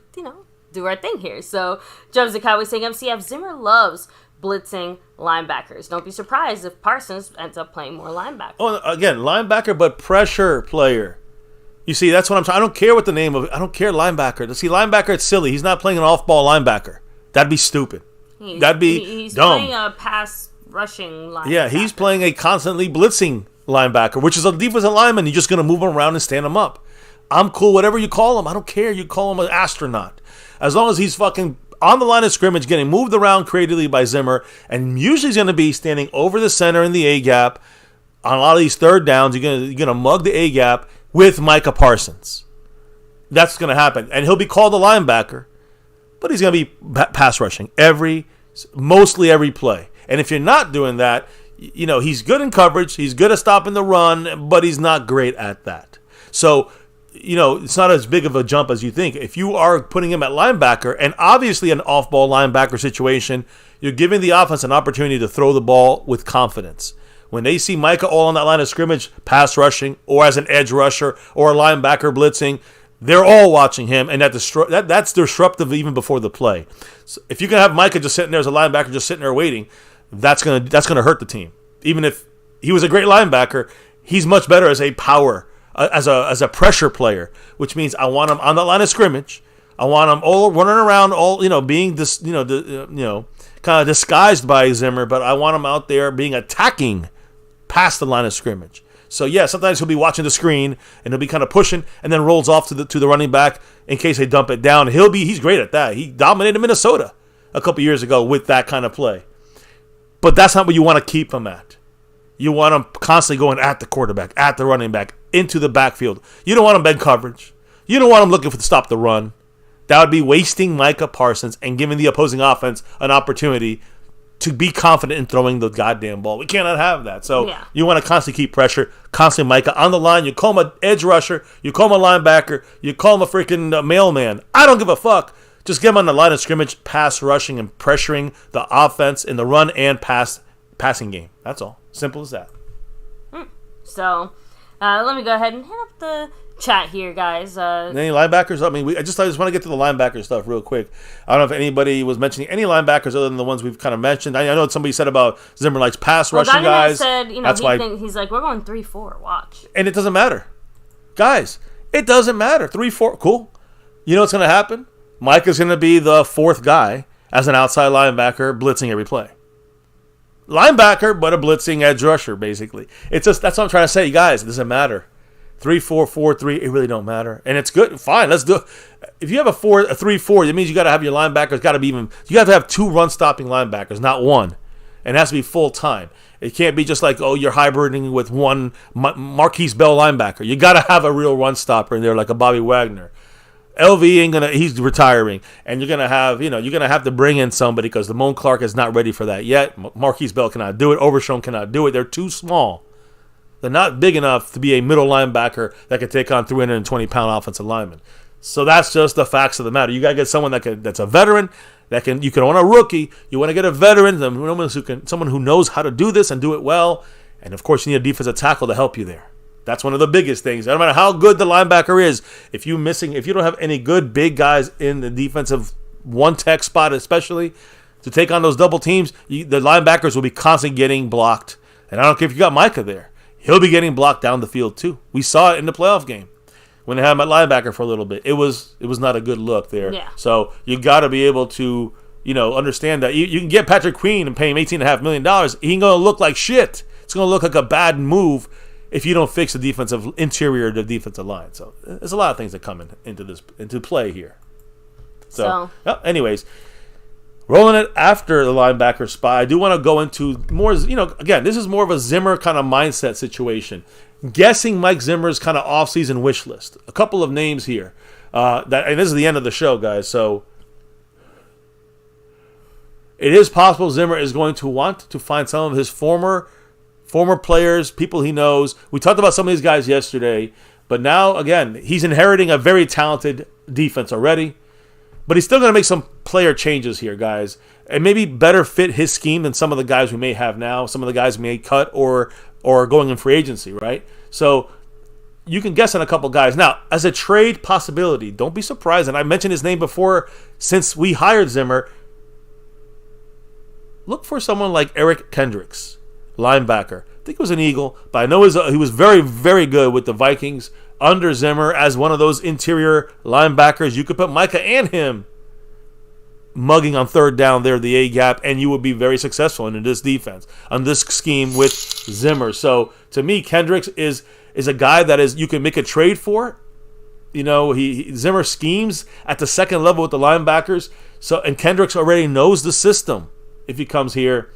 do our thing here. So, Jobs the Cowboy saying MCF Zimmer loves blitzing linebackers. Don't be surprised if Parsons ends up playing more linebacker. Oh, again, linebacker, but pressure player. You see, that's what I'm trying. I don't care what the name of it. I don't care linebacker. See, linebacker, it's silly. He's not playing an off-ball linebacker. That'd be stupid. That'd be he's dumb. Playing a pass rushing linebacker. Yeah, he's playing a constantly blitzing linebacker, which is a defensive lineman. You're just going to move him around and stand him up. I'm cool, whatever you call him. I don't care. You call him an astronaut. As long as he's fucking on the line of scrimmage, getting moved around creatively by Zimmer, and usually he's going to be standing over the center in the A-gap, on a lot of these third downs, you're gonna mug the A gap with Micah Parsons. That's going to happen, and he'll be called a linebacker, but he's going to be pass rushing mostly every play. And if you're not doing that, he's good in coverage, he's good at stopping the run, but he's not great at that. So, it's not as big of a jump as you think. If you are putting him at linebacker, and obviously an off-ball linebacker situation, you're giving the offense an opportunity to throw the ball with confidence. When they see Micah all on that line of scrimmage, pass rushing, or as an edge rusher, or a linebacker blitzing, they're all watching him, and that's disruptive even before the play. So if you can have Micah just sitting there as a linebacker, just sitting there waiting, that's gonna hurt the team. Even if he was a great linebacker, he's much better as a power, as a pressure player, which means I want him on the line of scrimmage. I want him all running around, being this, kind of disguised by Zimmer, but I want him out there being attacking past the line of scrimmage. So yeah, sometimes he'll be watching the screen and he'll be kind of pushing and then rolls off to the running back in case they dump it down. He's great at that. He dominated Minnesota a couple years ago with that kind of play. But that's not what you want to keep him at. You want him constantly going at the quarterback, at the running back, into the backfield. You don't want him bend coverage. You don't want him looking to stop the run. That would be wasting Micah Parsons and giving the opposing offense an opportunity to be confident in throwing the goddamn ball. We cannot have that. So You want to constantly keep pressure, constantly Micah on the line. You call him an edge rusher. You call him a linebacker. You call him a freaking mailman. I don't give a fuck. Just get him on the line of scrimmage, pass rushing and pressuring the offense in the run and passing game. That's all. Simple as that. So, let me go ahead and hit up the chat here, guys. Any linebackers? I mean, I just want to get to the linebacker stuff real quick. I don't know if anybody was mentioning any linebackers other than the ones we've kind of mentioned. I know somebody said about Zimmer likes pass rushing guys. Said, he's like, we're going 3-4. Watch. And it doesn't matter, guys. It doesn't matter. 3-4, cool. You know what's going to happen? Micah's going to be the fourth guy as an outside linebacker, blitzing every play. Linebacker, but a blitzing edge rusher, basically. That's what I'm trying to say, guys. It doesn't matter. 3-4-4-3, it really don't matter. And it's good. Fine, let's do it. If you have a 3-4, that means you got to have your linebackers, you have to have two run-stopping linebackers, not one. And it has to be full-time. It can't be just like, you're hybriding with one Marquise Bell linebacker. You got to have a real run-stopper in there like a Bobby Wagner. LV he's retiring. And you're going to have to bring in somebody because Damone Clark is not ready for that yet. Marquise Bell cannot do it. Overshown cannot do it. They're too small. They're not big enough to be a middle linebacker that can take on 320-pound offensive lineman. So that's just the facts of the matter. You got to get someone that's a veteran. You can want a rookie. You want to get a veteran, someone who knows how to do this and do it well. And of course, you need a defensive tackle to help you there. That's one of the biggest things. No matter how good the linebacker is, if you don't have any good big guys in the defensive one tech spot, especially to take on those double teams, the linebackers will be constantly getting blocked. And I don't care if you got Micah there. He'll be getting blocked down the field too. We saw it in the playoff game when they had him at linebacker for a little bit. It was not a good look there. Yeah. So you got to be able to understand that you can get Patrick Queen and pay him $18.5 million. He ain't gonna look like shit. It's gonna look like a bad move if you don't fix the defensive interior of the defensive line. So there's a lot of things that come into play here. So anyways. Rolling it after the linebacker spot, I do want to go into more, again, this is more of a Zimmer kind of mindset situation. Guessing Mike Zimmer's kind of off-season wish list. A couple of names here. And this is the end of the show, guys, so it is possible Zimmer is going to want to find some of his former players, people he knows. We talked about some of these guys yesterday, but now, again, he's inheriting a very talented defense already. But he's still going to make some player changes here, guys. And maybe better fit his scheme than some of the guys we may have now. Some of the guys we may cut or going in free agency, right? So you can guess on a couple guys. Now, as a trade possibility, don't be surprised. And I mentioned his name before since we hired Zimmer. Look for someone like Eric Kendricks, linebacker. I think it was an Eagle, but I know he was very, very good with the Vikings under Zimmer as one of those interior linebackers. You could put Micah and him mugging on third down there, the A-gap, and you would be very successful in this defense, on this scheme with Zimmer. So, to me, Kendricks is a guy that you can make a trade for. Zimmer schemes at the second level with the linebackers, and Kendricks already knows the system if he comes here.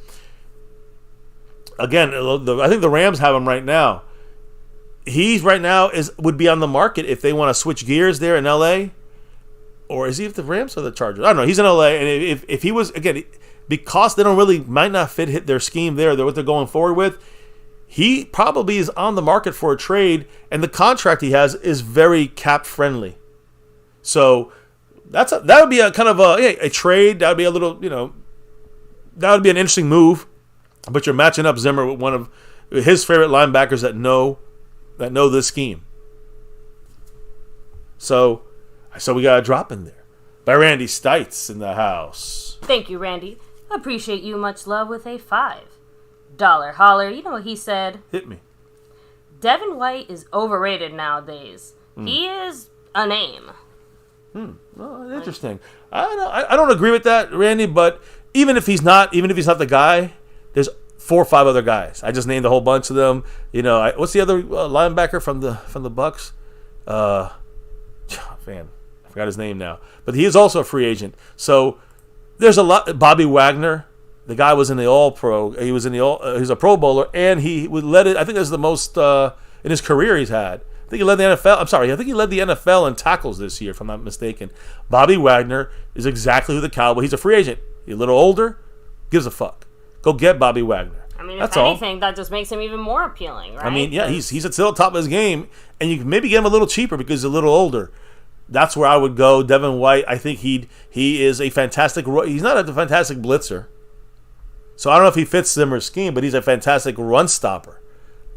again, I think the Rams have him right now. He's right now would be on the market if they want to switch gears there in LA. Or is he with the Rams or the Chargers? I don't know. He's in LA, and if he was, again, because they might not hit their scheme there, what they're going forward with, he probably is on the market for a trade, and the contract he has is very cap friendly. So that would be a kind of a trade. That would be a little, that would be an interesting move. But you're matching up Zimmer with one of his favorite linebackers that know this scheme. So we got a drop in there by Randy Stites in the house. Thank you, Randy. Appreciate you. Much love with a $5 holler. You know what he said? Hit me. Devin White is overrated nowadays. He is a name. Well, interesting. I don't agree with that, Randy. But even if he's not the guy, there's 4 or 5 other guys. I just named a whole bunch of them. What's the other linebacker from the Bucks? Man, I forgot his name now. But he is also a free agent. So there's a lot. Bobby Wagner, the guy was in the All-Pro. He was he's a Pro Bowler, and he led it. I think that's the most in his career he's had. I think he led the NFL. I'm sorry. I think he led the NFL in tackles this year, if I'm not mistaken. Bobby Wagner is exactly who the Cowboys. He's a free agent. He's a little older. Gives a fuck. Go get Bobby Wagner. I mean, that's if anything, that just makes him even more appealing, right? I mean, yeah, he's still at the top of his game, and you can maybe get him a little cheaper because he's a little older. That's where I would go. Devin White, I think he is a fantastic. He's not a fantastic blitzer, so I don't know if he fits Zimmer's scheme, but he's a fantastic run stopper.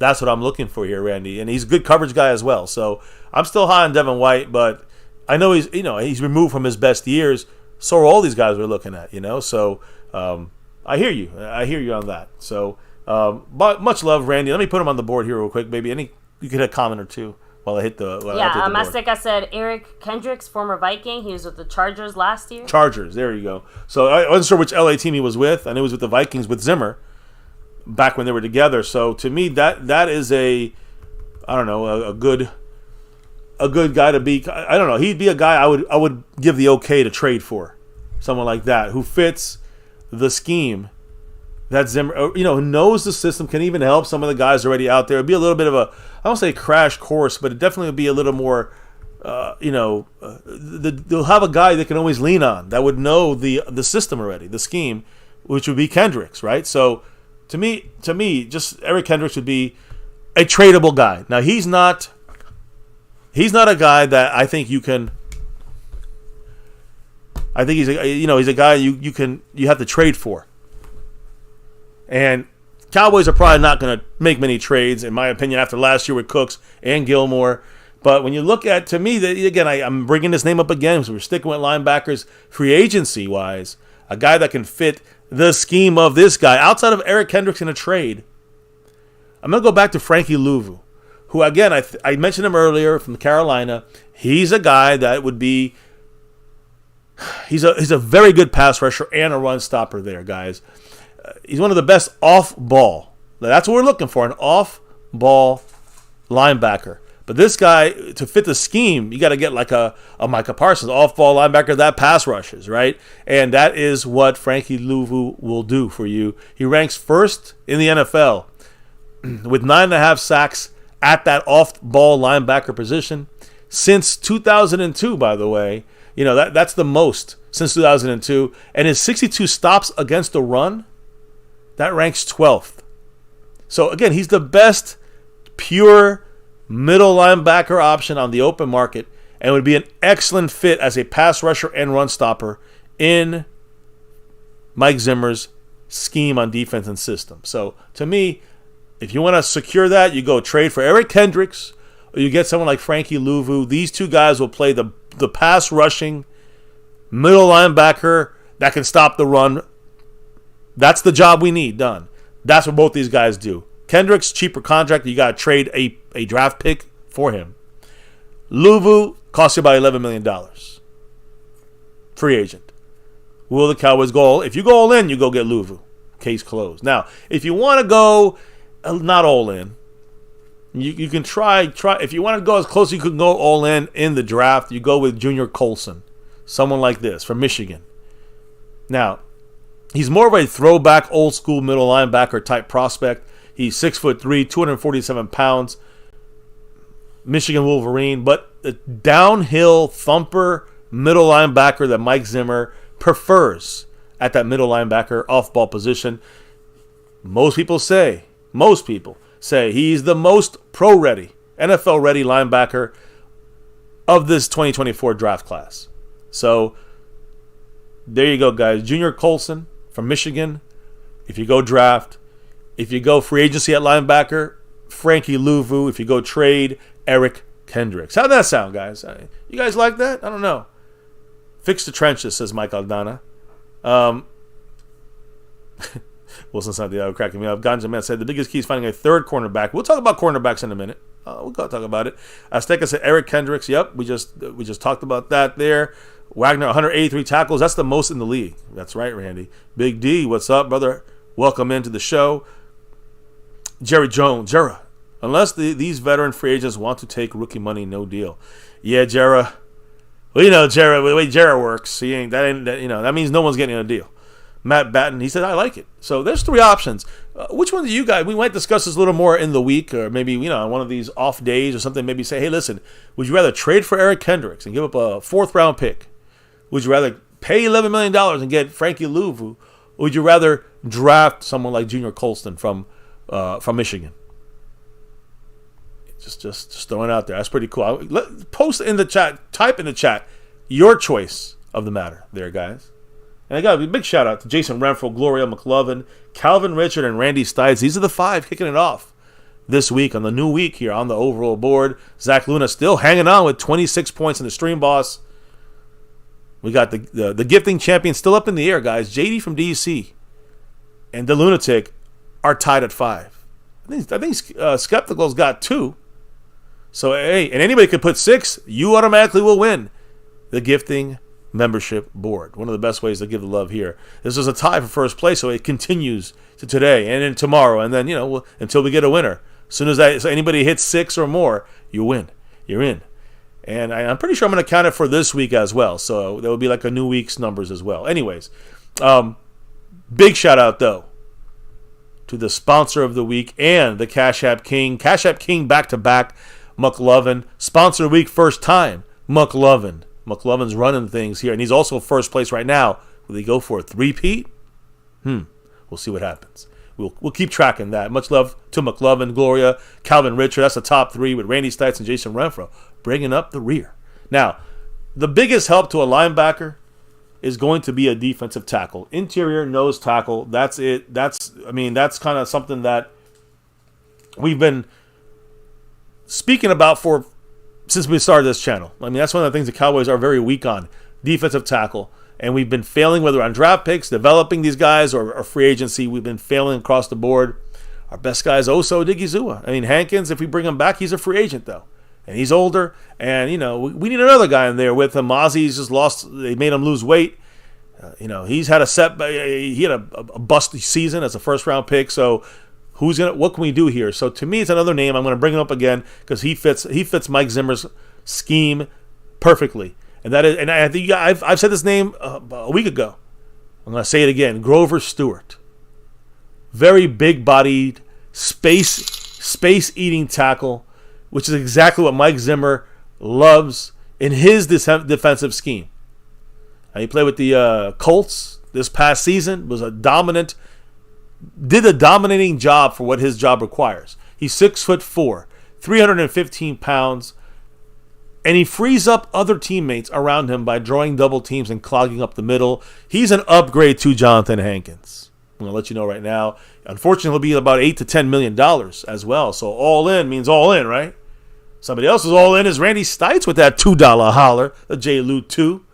That's what I'm looking for here, Randy, and he's a good coverage guy as well. So I'm still high on Devin White, but I know he's removed from his best years. So are all these guys we're looking at, So I hear you. I hear you on that. So, but much love, Randy. Let me put him on the board here real quick, baby. You could hit a comment or two. While I hit the Mastic, I said Eric Kendricks, former Viking. He was with the Chargers last year. Chargers, there you go. So I wasn't sure which LA team he was with. I knew he was with the Vikings with Zimmer back when they were together. So to me, that is a good guy to be. I don't know. He'd be a guy I would give the okay to trade for, someone like that who fits the scheme. That Zimmer, who knows the system, can even help some of the guys already out there. It'd be a little bit of I don't say crash course, but it definitely would be a little more, they'll have a guy they can always lean on that would know the system already, the scheme, which would be Kendricks, right? So to me, just Eric Kendricks would be a tradable guy. Now he's not a guy that I think you can. I think he's a guy you have to trade for. And Cowboys are probably not going to make many trades, in my opinion, after last year with Cooks and Gilmore. But when you look at, to me, again, I'm bringing this name up again, so we're sticking with linebackers free agency-wise, a guy that can fit the scheme of this guy, outside of Eric Kendricks in a trade. I'm going to go back to Frankie Louvu, who, again, I mentioned him earlier from Carolina. He's a guy that would be, he's a very good pass rusher and a run stopper there, guys. He's one of the best off-ball. That's what we're looking for, an off-ball linebacker. But this guy, to fit the scheme, you got to get like a Micah Parsons, off-ball linebacker that pass rushes, right? And that is what Frankie Louvu will do for you. He ranks first in the NFL with 9.5 sacks at that off-ball linebacker position since 2002, by the way. That's the most since 2002. And his 62 stops against the run, that ranks 12th. So, again, he's the best pure middle linebacker option on the open market and would be an excellent fit as a pass rusher and run stopper in Mike Zimmer's scheme on defense and system. So, to me, if you want to secure that, you go trade for Eric Kendricks or you get someone like Frankie Louvu. These two guys will play the pass rushing middle linebacker that can stop the run. That's the job we need done. That's what both these guys do. Kendricks, cheaper contract. You got to trade a draft pick for him. Louvu costs you about $11 million. Free agent. Will the Cowboys go all in? If you go all in, you go get Louvu. Case closed. Now, if you want to go not all in, you can try. If you want to go as close as you can go all in the draft, you go with Junior Colson. Someone like this from Michigan. Now, He's more of a throwback, old school middle linebacker type prospect. He's 6'3", 247 pounds. Michigan Wolverine, but the downhill thumper middle linebacker that Mike Zimmer prefers at that middle linebacker off-ball position. Most people say he's the most pro-ready, NFL-ready linebacker of this 2024 draft class. So there you go, guys. Junior Colson from Michigan. If you go draft, if you go free agency at linebacker, Frankie Louvu. If you go trade, Eric Kendricks. How'd that sound, guys? You guys like that? I don't know. Fix the trenches, says Mike Aldana. Wilson Santiago cracking me up. Ganja Man said the biggest key is finding a third cornerback. We'll talk about cornerbacks in a minute. We'll go talk about it. Azteca said Eric Kendricks. Yep, we just talked about that there. Wagner, 183 tackles. That's the most in the league. That's right, Randy. Big D, what's up, brother? Welcome into the show. Jerry Jones. Jera. Unless these veteran free agents want to take rookie money, no deal. Yeah, Jera. Well, you know, Jera, the way Jera works, that means no one's getting a deal. Matt Batten, he said, I like it. So there's three options. Which one do you guys, we might discuss this a little more in the week, or maybe, on one of these off days or something, maybe say, hey, listen, would you rather trade for Eric Kendricks and give up a 4th round pick? Would you rather pay $11 million and get Frankie Louvu? Or would you rather draft someone like Junior Colston from Michigan? Just throwing it out there. That's pretty cool. Post in the chat, type in the chat your choice of the matter there, guys. And I got a big shout out to Jason Renfro, Gloria McLovin, Calvin Richard, and Randy Stites. These are the 5 kicking it off this week on the new week here on the overall board. Zach Luna still hanging on with 26 points in the Stream Boss. We got the gifting champion still up in the air, guys. JD from DC and the Lunatic are tied at 5. I think Skeptical's got 2. So, hey, and anybody could put 6. You automatically will win the gifting membership board. One of the best ways to give the love here. This is a tie for first place, so it continues to today and then tomorrow, and then, until we get a winner. As soon as anybody hits 6 or more, you win. You're in. And I'm pretty sure I'm going to count it for this week as well. So there will be like a new week's numbers as well. Anyways, big shout out, though, to the sponsor of the week and the Cash App King. Cash App King back-to-back, McLovin. Sponsor of the week, first time, McLovin. McLovin's running things here, and he's also first place right now. Will he go for a three-peat? We'll see what happens. We'll keep tracking that. Much love to McLovin, Gloria, Calvin Richard. That's the top 3 with Randy Stites and Jason Renfro bringing up the rear. Now, the biggest help to a linebacker is going to be a defensive tackle. Interior nose tackle, that's it. That's kind of something that we've been speaking about since we started this channel. That's one of the things the Cowboys are very weak on, defensive tackle. And we've been failing, whether on draft picks, developing these guys, or free agency. We've been failing across the board. Our best guy is Oso Odigizua. Hankins, if we bring him back, he's a free agent, though. And he's older. And, we need another guy in there with him. Mozzie's just lost. They made him lose weight. He's had he had a bust season as a first-round pick. So what can we do here? So to me, it's another name. I'm going to bring him up again because he fits Mike Zimmer's scheme perfectly. And that is, and I think I've said this name a week ago. I'm going to say it again. Grover Stewart. Very big-bodied, space-eating tackle, which is exactly what Mike Zimmer loves in his defensive scheme. He played with the Colts this past season. Did a dominating job for what his job requires. He's 6'4", 315 pounds. And he frees up other teammates around him by drawing double teams and clogging up the middle. He's an upgrade to Jonathan Hankins. I'm going to let you know right now. Unfortunately, he'll be about $8 to $10 million as well. So all in means all in, right? Somebody else is all in is Randy Stites with that $2 holler, a J. Lou 2.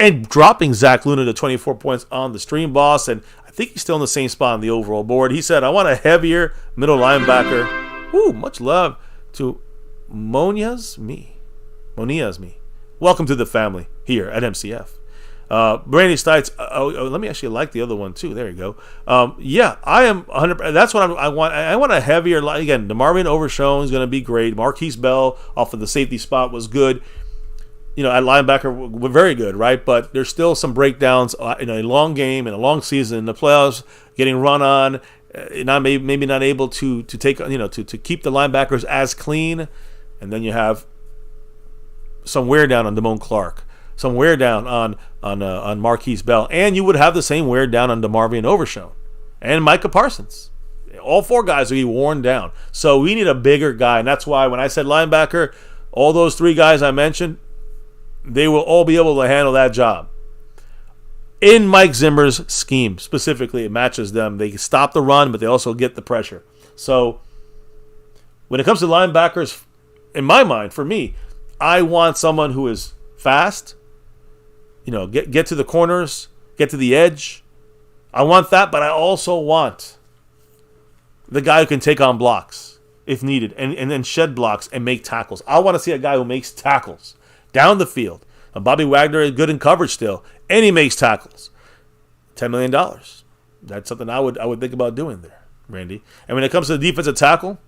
And dropping Zach Luna to 24 points on the Stream Boss. And I think he's still in the same spot on the overall board. He said, I want a heavier middle linebacker. Ooh, much love to Monia's Me. Welcome to the family here at MCF. Randy Stites. Let me actually like the other one too. There you go. I am 100%. That's what I want. I want a heavier. Again, DeMarvin Overshown is going to be great. Marquise Bell off of the safety spot was good. at linebacker were very good, right? But there's still some breakdowns in a long game and a long season in the playoffs, getting run on, maybe not able to take to keep the linebackers as clean, and then you have some wear down on Damone Clark, some wear down on Marquise Bell, and you would have the same wear down on DeMarvion Overshown and Micah Parsons. All 4 guys will be worn down. So we need a bigger guy, and that's why when I said linebacker, all those 3 guys I mentioned, they will all be able to handle that job. In Mike Zimmer's scheme, specifically, it matches them. They can stop the run, but they also get the pressure. So when it comes to linebackers, in my mind, for me, I want someone who is fast, get to the corners, get to the edge. I want that, but I also want the guy who can take on blocks if needed and then shed blocks and make tackles. I want to see a guy who makes tackles down the field. Bobby Wagner is good in coverage still, and he makes tackles. $10 million. That's something I would think about doing there, Randy. And when it comes to the defensive tackle,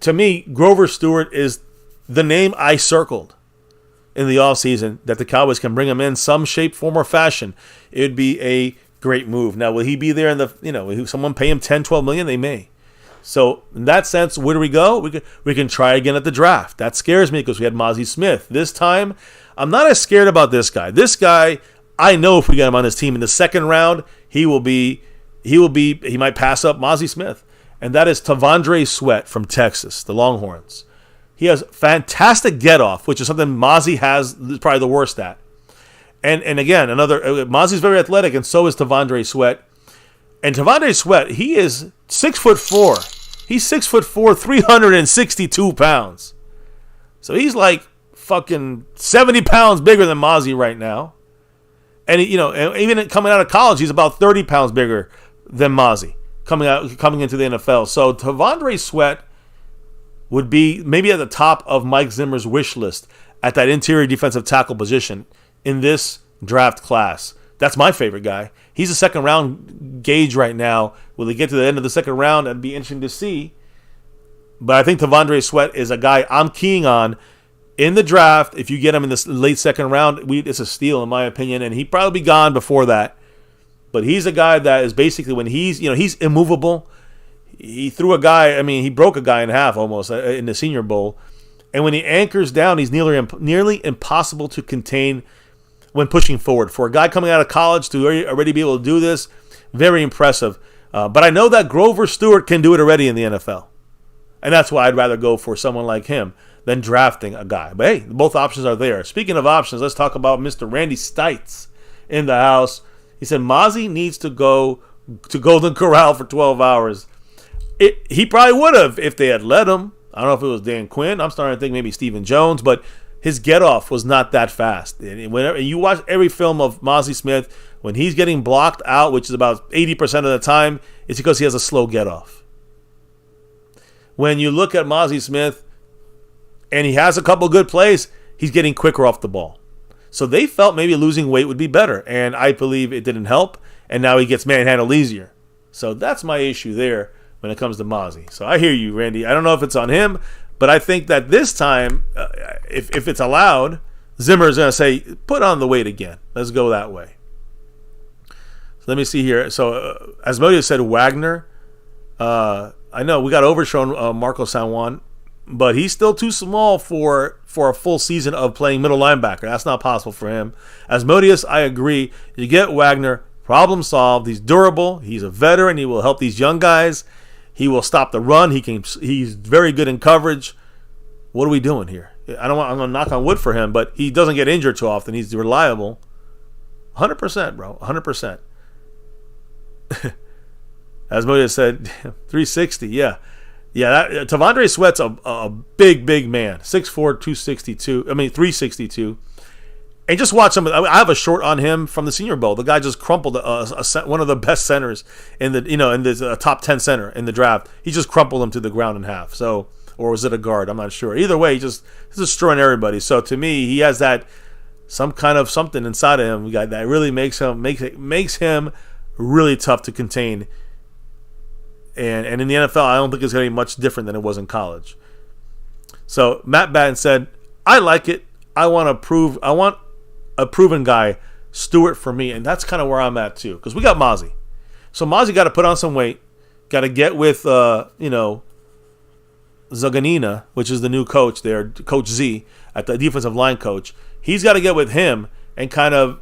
to me, Grover Stewart is the name I circled in the offseason that the Cowboys can bring him in some shape, form, or fashion. It would be a great move. Now, will he be there in the, will someone pay him $10, $12 million? They may. So, in that sense, where do we go? We can try again at the draft. That scares me because we had Mozzie Smith. This time, I'm not as scared about this guy. This guy, I know if we get him on this team in the second round, he might pass up Mozzie Smith. And that is Tavondre Sweat from Texas, the Longhorns. He has fantastic get-off, which is something Mozzie has probably the worst at. And again, Mozzie's very athletic, and so is Tavondre Sweat. And Tavondre Sweat, he is 6'4". He's 6'4", 362 pounds. So he's like fucking 70 pounds bigger than Mozzie right now. And even coming out of college, he's about 30 pounds bigger than Mozzie coming into the NFL. So Tavondre Sweat would be maybe at the top of Mike Zimmer's wish list at that interior defensive tackle position in this draft class. That's my favorite guy. He's a second round gauge right now. Will he get to the end of the second round? That'd be interesting to see. But I think Tavondre Sweat is a guy I'm keying on in the draft. If you get him in the late second round, it's a steal in my opinion, and he'd probably be gone before that. But he's a guy that is basically when he's immovable. He threw a guy. He broke a guy in half almost in the Senior Bowl. And when he anchors down, he's nearly impossible to contain when pushing forward. For a guy coming out of college to already be able to do this, very impressive. But I know that Grover Stewart can do it already in the NFL. And that's why I'd rather go for someone like him than drafting a guy. But hey, both options are there. Speaking of options, let's talk about Mr. Randy Stites in the house. He said Mozzie needs to go to Golden Corral for 12 hours. He probably would have if they had let him. I don't know if it was Dan Quinn. I'm starting to think maybe Stephen Jones, but his get-off was not that fast. And whenever you watch every film of Mozzie Smith, when he's getting blocked out, which is about 80% of the time, it's because he has a slow get-off. When you look at Mozzie Smith, and he has a couple good plays, he's getting quicker off the ball. So they felt maybe losing weight would be better, and I believe it didn't help, and now he gets manhandled easier. So that's my issue there when it comes to Mozzie. So I hear you, Randy. I don't know if it's on him, but I think that this time, if it's allowed, Zimmer is going to say, put on the weight again. Let's go that way. So let me see here. So Asmodeus said Wagner. I know we got overshown Marco San Juan, but he's still too small for a full season of playing middle linebacker. That's not possible for him. Asmodeus, I agree. You get Wagner, problem solved. He's durable. He's a veteran. He will help these young guys. He will stop the run. He's very good in coverage. What are we doing here? I'm going to knock on wood for him, but he doesn't get injured too often. He's reliable. 100%, bro. 100%. Asmodeus said 360. Yeah. Tavondre Sweat's a big man. 6'4", 262. 362. And just watch him. I have a short on him from the Senior Bowl. The guy just crumpled one of the best centers in the top 10 center in the draft. He just crumpled him to the ground in half. So, or was it a guard? I'm not sure. Either way, he's destroying everybody. So to me, he has that some kind of something inside of him that really makes him really tough to contain. And in the NFL, I don't think it's going to be much different than it was in college. So Matt Batten said, I like it. I want a proven guy, Stewart for me, and that's kind of where I'm at too. Because we got Mozzie, so Mozzie got to put on some weight, got to get with Zaganina, which is the new coach there, Coach Z at the defensive line coach. He's got to get with him and kind of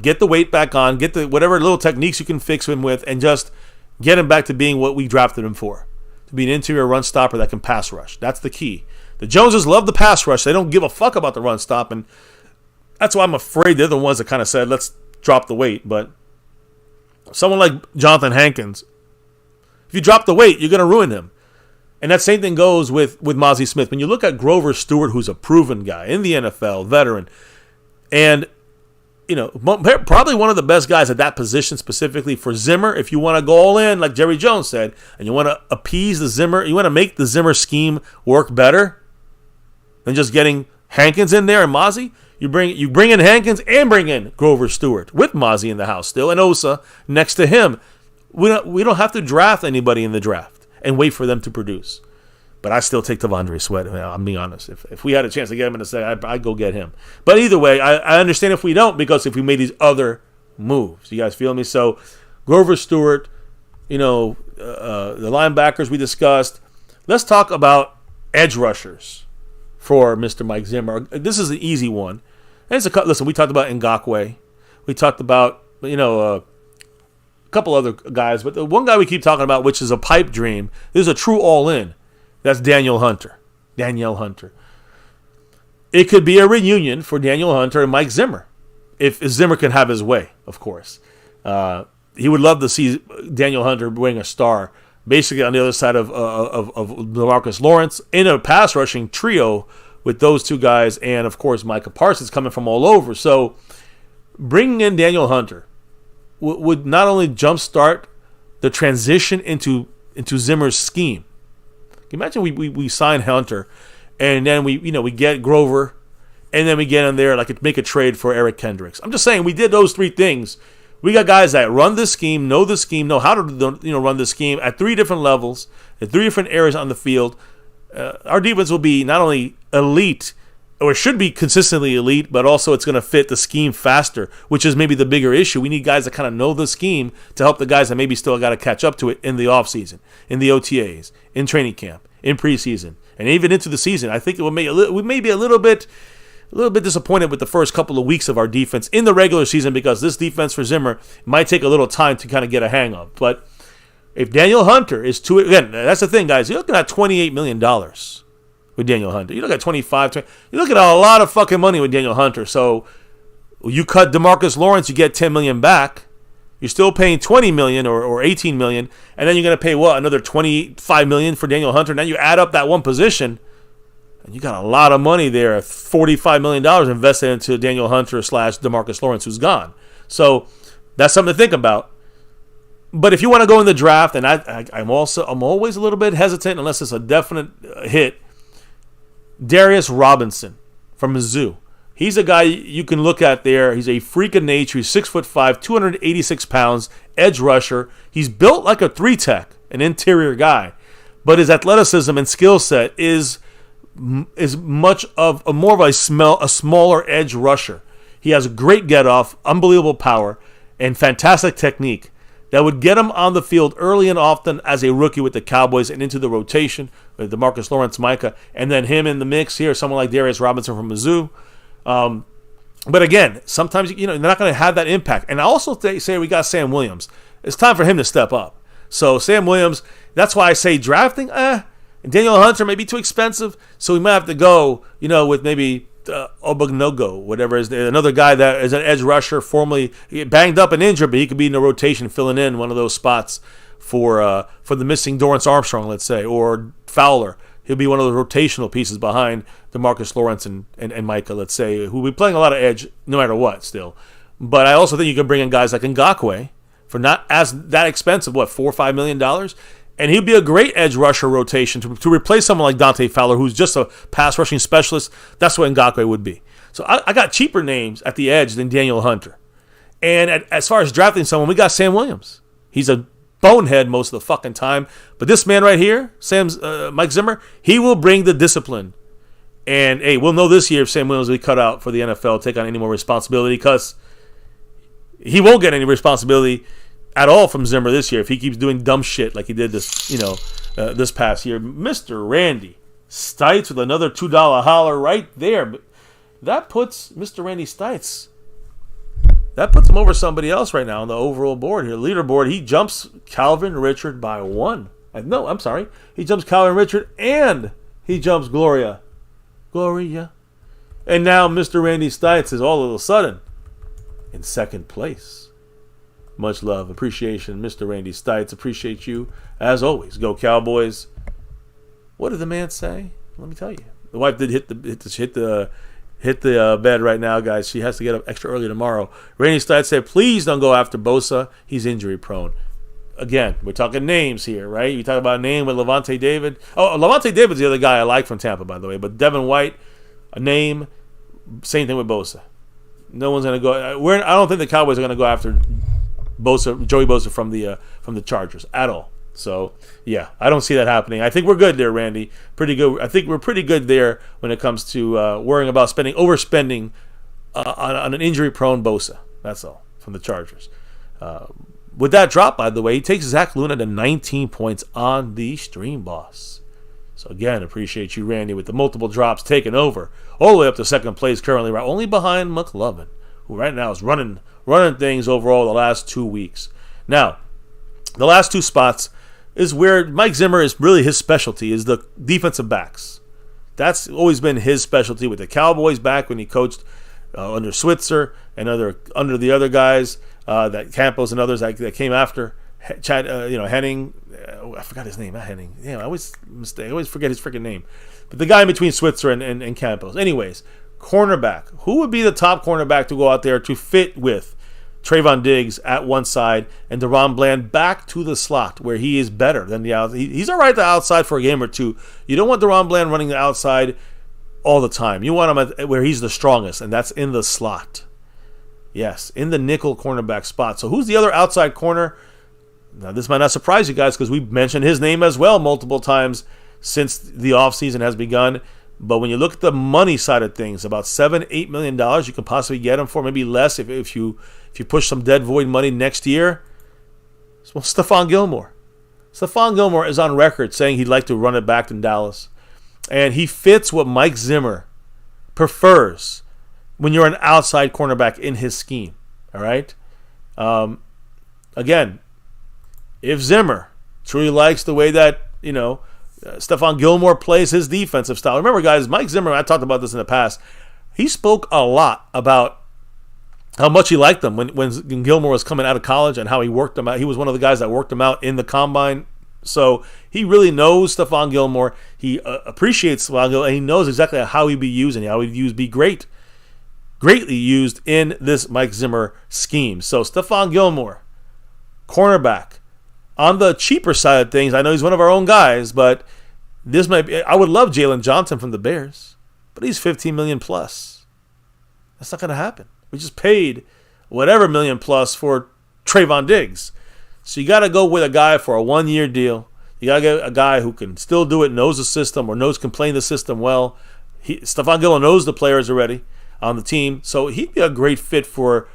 get the weight back on, get the whatever little techniques you can fix him with, and just get him back to being what we drafted him for, to be an interior run stopper that can pass rush. That's the key. The Joneses love the pass rush. They don't give a fuck about the run stop, and that's why I'm afraid they're the ones that kind of said, let's drop the weight. But someone like Jonathan Hankins, if you drop the weight, you're going to ruin him. And that same thing goes with Mozzie Smith. When you look at Grover Stewart, who's a proven guy in the NFL, veteran, and probably one of the best guys at that position specifically for Zimmer. If you want to go all in, like Jerry Jones said, and you want to appease the Zimmer, you want to make the Zimmer scheme work better than just getting Hankins in there and Mozzie. You bring in Hankins and bring in Grover Stewart with Mozzie in the house still, and Osa next to him. We don't have to draft anybody in the draft and wait for them to produce. But I still take Devondre Sweat. I'm being honest. If we had a chance to get him in the second, I'd go get him. But either way, I understand if we don't, because if we made these other moves. You guys feel me? So Grover Stewart, the linebackers we discussed. Let's talk about edge rushers for Mr. Mike Zimmer. This is an easy one. And listen, we talked about Ngakoue. We talked about, a couple other guys. But the one guy we keep talking about, which is a pipe dream, this is a true all-in. That's Danielle Hunter. It could be a reunion for Danielle Hunter and Mike Zimmer, if Zimmer can have his way, of course. He would love to see Danielle Hunter bring a star, basically on the other side of DeMarcus Lawrence, in a pass rushing trio with those two guys, and of course Micah Parsons coming from all over. So bringing in Danielle Hunter would not only jumpstart the transition into Zimmer's scheme. Imagine we sign Hunter, and then we get Grover, and then we get in there make a trade for Eric Kendricks. I'm just saying we did those three things. We got guys that run the scheme, know how to run the scheme at three different levels, at three different areas on the field. Our defense will be not only elite, or should be consistently elite, but also it's going to fit the scheme faster, which is maybe the bigger issue. We need guys that kind of know the scheme to help the guys that maybe still got to catch up to it in the offseason, in the OTAs, in training camp, in preseason, and even into the season. I think we may be a little bit disappointed with the first couple of weeks of our defense in the regular season, because this defense for Zimmer might take a little time to kind of get a hang of. But if Danielle Hunter is again, that's the thing, guys. You're looking at $28 million with Danielle Hunter. You look at 25, 20, you look at a lot of fucking money with Danielle Hunter. So you cut DeMarcus Lawrence, you get $10 million back. You're still paying $20 million or $18 million, and then you're going to pay another $25 million for Danielle Hunter. Now you add up that one position, and you got a lot of money there, $45 million invested into Danielle Hunter / DeMarcus Lawrence, who's gone. So that's something to think about. But if you want to go in the draft, and I'm always a little bit hesitant unless it's a definite hit. Darius Robinson from Mizzou. He's a guy you can look at there. He's a freak of nature. He's 6'5", 286 pounds, edge rusher. He's built like a 3-tech, an interior guy. But his athleticism and skill set is much of more of a smaller edge rusher. He has a great get-off, unbelievable power, and fantastic technique that would get him on the field early and often as a rookie with the Cowboys and into the rotation with DeMarcus Lawrence, Micah, and then him in the mix here, someone like Darius Robinson from Mizzou. But again, sometimes they're not going to have that impact. And I also say we got Sam Williams. It's time for him to step up. So Sam Williams, that's why I say drafting, and Danielle Hunter may be too expensive, so we might have to go, with maybe Obagnogo, whatever is there, another guy that is an edge rusher, formerly banged up and injured, but he could be in the rotation, filling in one of those spots for the missing Dorrance Armstrong, let's say, or Fowler. He'll be one of the rotational pieces behind DeMarcus Lawrence and Micah, let's say, who will be playing a lot of edge no matter what still. But I also think you can bring in guys like Ngakoue for not as that expensive, $4 or $5 million? And he'd be a great edge rusher rotation to replace someone like Dante Fowler, who's just a pass rushing specialist. That's what Ngakoue would be. So I got cheaper names at the edge than Danielle Hunter. And as far as drafting someone, we got Sam Williams. He's a bonehead most of the fucking time. But this man right here, Mike Zimmer, he will bring the discipline And, hey, we'll know this year if Sam Williams will be cut out for the NFL, take on any more responsibility, because he won't get any responsibility at all from Zimmer this year if he keeps doing dumb shit like he did this past year. Mr. Randy Stites with another $2 holler right there. But that puts Mr. Randy Stites, that puts him over somebody else right now on the overall board here. Leaderboard, he jumps Calvin Richard by 1. No, I'm sorry. He jumps Calvin Richard and he jumps Gloria. And now Mr. Randy Stites is all of a sudden in second place. Much love, appreciation, Mr. Randy Stites. Appreciate you as always. Go Cowboys. What did the man say? Let me tell you. The wife did hit the bed right now, guys. She has to get up extra early tomorrow. Randy Stites said, please don't go after Bosa. He's injury prone. Again, we're talking names here, right? You talk about a name with Levante David. Oh, Levante David's the other guy I like from Tampa, by the way. But Devin White, a name. Same thing with Bosa. No one's going to go. I don't think the Cowboys are going to go after Joey Bosa from the Chargers at all. So, yeah, I don't see that happening. I think we're good there, Randy. Pretty good. I think we're pretty good there when it comes to worrying about overspending on an injury-prone Bosa. That's all from the Chargers. With that drop, by the way, he takes Zach Luna to 19 points on the Stream Boss. So, again, appreciate you, Randy, with the multiple drops taking over all the way up to second place currently, right only behind McLovin, who right now is running things overall the last 2 weeks. Now, the last two spots is where Mike Zimmer is really his specialty, is the defensive backs. That's always been his specialty with the Cowboys back when he coached under Switzer and under the other guys, that Campos and others that came after. Chad, Henning. I forgot his name. Not Henning. Yeah, I always forget his freaking name. But the guy in between Switzer and Campos. Anyways, cornerback. Who would be the top cornerback to go out there to fit with Trayvon Diggs at one side and DaRon Bland back to the slot where he is better than the outside? He's all right at the outside for a game or two. You don't want DaRon Bland running the outside all the time. You want him where he's the strongest, and that's in the slot. Yes, in the nickel cornerback spot. So who's the other outside corner? Now, this might not surprise you guys because we've mentioned his name as well multiple times since the offseason has begun. But when you look at the money side of things, about $7-8 million you can possibly get him for, maybe less if you push some dead void money next year. Well, Stephon Gilmore. Stephon Gilmore is on record saying he'd like to run it back in Dallas. And he fits what Mike Zimmer prefers when you're an outside cornerback in his scheme. All right? Again, if Zimmer truly likes the way that, Stephon Gilmore plays his defensive style. Remember, guys, Mike Zimmer, I talked about this in the past, he spoke a lot about how much he liked them when Gilmore was coming out of college and how he worked them out. He was one of the guys that worked him out in the combine. So he really knows Stephon Gilmore. He appreciates Stephon Gilmore, and he knows exactly how he'd be used and how he'd be greatly used in this Mike Zimmer scheme. So Stephon Gilmore, cornerback. On the cheaper side of things, I know he's one of our own guys, but this might be. I would love Jalen Johnson from the Bears, but he's $15 million plus. That's not going to happen. We just paid whatever million plus for Trayvon Diggs. So you got to go with a guy for a 1-year deal. You got to get a guy who can still do it, knows the system, or can play the system well. Stephon Gilmore knows the players already on the team, so he'd be a great fit for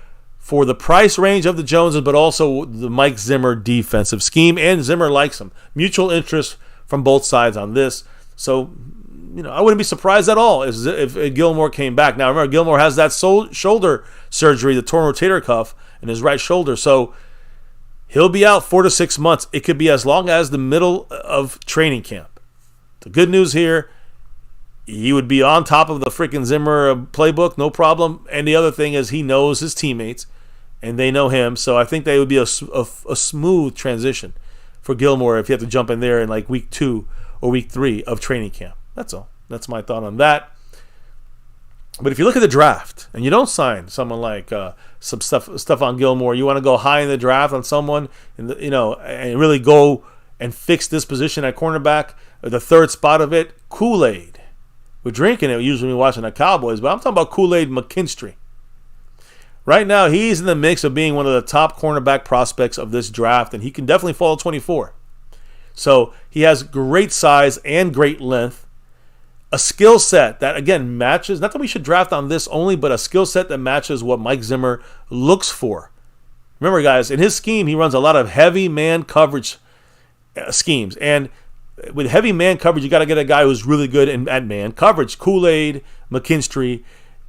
the price range of the Joneses, but also the Mike Zimmer defensive scheme, and Zimmer likes him. Mutual interest from both sides on this. So, I wouldn't be surprised at all if Gilmore came back. Now, remember, Gilmore has that shoulder surgery, the torn rotator cuff in his right shoulder, so he'll be out 4 to 6 months. It could be as long as the middle of training camp. The good news here, he would be on top of the freaking Zimmer playbook, no problem. And the other thing is he knows his teammates, and they know him. So I think they would be a smooth transition for Gilmore if he had to jump in there in like week 2 or week 3 of training camp. That's all. That's my thought on that. But if you look at the draft and you don't sign someone like some stuff on Gilmore, you want to go high in the draft on someone, and and really go and fix this position at cornerback, the third spot of it, Kool-Aid. We're drinking it usually when we're watching the Cowboys, but I'm talking about Kool-Aid McKinstry. Right now, he's in the mix of being one of the top cornerback prospects of this draft, and he can definitely fall 24. So he has great size and great length. a skill set that, again, matches, not that we should draft on this only, but a skill set that matches what Mike Zimmer looks for. Remember, guys, in his scheme, he runs a lot of heavy man coverage schemes. And with heavy man coverage, you got to get a guy who's really good at man coverage. Kool-Aid, McKinstry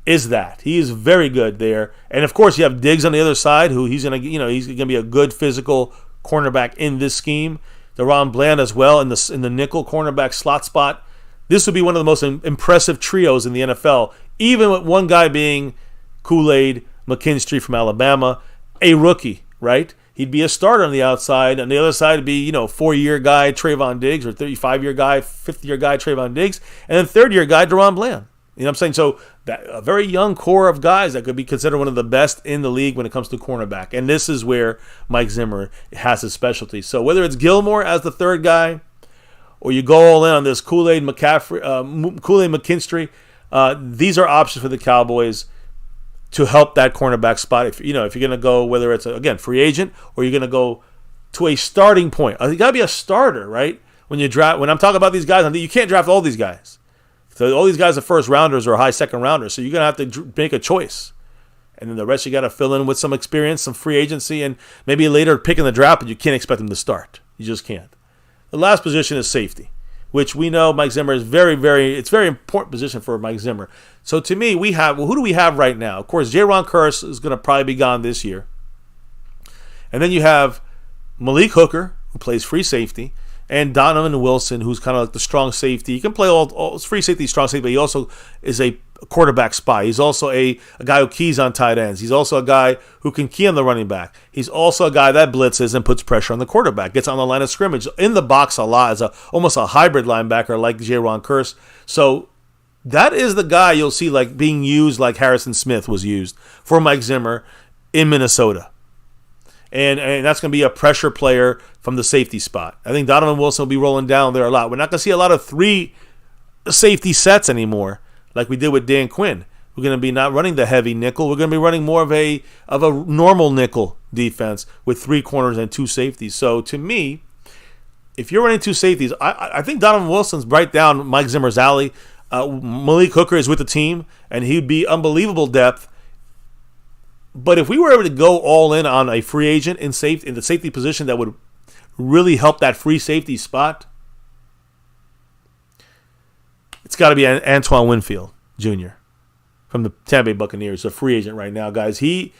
is that. He is very good there. And, of course, you have Diggs on the other side, who he's going to be a good physical cornerback in this scheme. DaRon Bland as well in the nickel cornerback slot spot. This would be one of the most impressive trios in the NFL, even with one guy being Kool-Aid, McKinstry from Alabama, a rookie, right? He'd be a starter on the outside. On the other side would be, 4-year guy Trayvon Diggs, or 35-year guy, 50-year guy Trayvon Diggs, and then third-year guy DaRon Bland. You know what I'm saying? So that a very young core of guys that could be considered one of the best in the league when it comes to cornerback. And this is where Mike Zimmer has his specialty. So whether it's Gilmore as the third guy, or you go all in on this Kool-Aid McKinstry, these are options for the Cowboys to help that cornerback spot. If you're going to go, whether it's again free agent or you're going to go to a starting point, you got to be a starter, right? When you draft, when I'm talking about these guys, you can't draft all these guys. So all these guys are first rounders or high second rounders. So you're going to have to make a choice. And then the rest you got to fill in with some experience, some free agency, and maybe a later pick in the draft, but you can't expect them to start. You just can't. The last position is safety, which we know Mike Zimmer is very important position for Mike Zimmer. So to me, who do we have right now? Of course, Jaron Kearse is going to probably be gone this year. And then you have Malik Hooker, who plays free safety, and Donovan Wilson, who's kind of like the strong safety. He can play all free safety, strong safety, but he also is a quarterback spy. He's also a guy who keys on tight ends. He's also a guy who can key on the running back. He's also a guy that blitzes and puts pressure on the quarterback, gets on the line of scrimmage, in the box a lot, as almost a hybrid linebacker like Jaron Kearse. So that is the guy you'll see like being used like Harrison Smith was used for Mike Zimmer in Minnesota. And that's going to be a pressure player from the safety spot. I think Donovan Wilson will be rolling down there a lot. We're not going to see a lot of 3 safety sets anymore like we did with Dan Quinn. We're going to be not running the heavy nickel. We're going to be running more of a normal nickel defense with 3 corners and 2 safeties. So to me, if you're running 2 safeties, I think Donovan Wilson's right down Mike Zimmer's alley. Malik Hooker is with the team, and he'd be unbelievable depth. But if we were able to go all in on a free agent in the safety position that would really help that free safety spot, it's got to be Antoine Winfield Jr. from the Tampa Bay Buccaneers, a free agent right now, guys. He,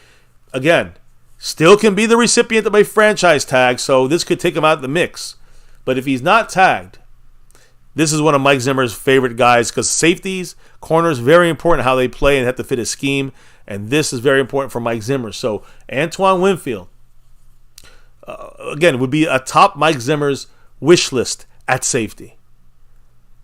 again, still can be the recipient of a franchise tag, so this could take him out of the mix. But if he's not tagged, this is one of Mike Zimmer's favorite guys because safeties, corners, very important how they play and have to fit his scheme. And this is very important for Mike Zimmer. So Antoine Winfield, again, would be atop Mike Zimmer's wish list at safety.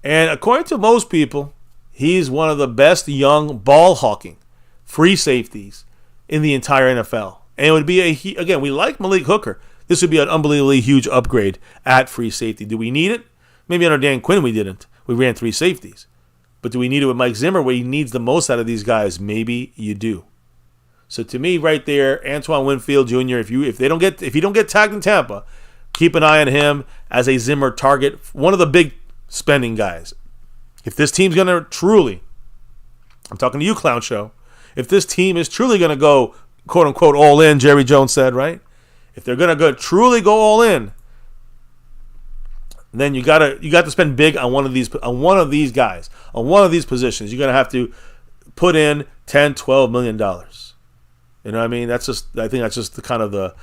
And according to most people, he's one of the best young ball hawking free safeties in the entire NFL. And it would be again, we like Malik Hooker. This would be an unbelievably huge upgrade at free safety. Do we need it? Maybe under Dan Quinn we didn't. We ran 3 safeties. But do we need it with Mike Zimmer where he needs the most out of these guys? Maybe you do. So to me, right there, Antoine Winfield Jr., if you don't get tagged in Tampa, keep an eye on him as a Zimmer target, one of the big spending guys. If this team's going to truly, I'm talking to you, Clown Show, if this team is truly going to go, quote unquote, all in, Jerry Jones said, right? If they're going to truly go all in, then you got to spend big on one of these guys, on one of these positions. You're going to have to put in $10-12 million. You know what I mean? I think that's just the kind of the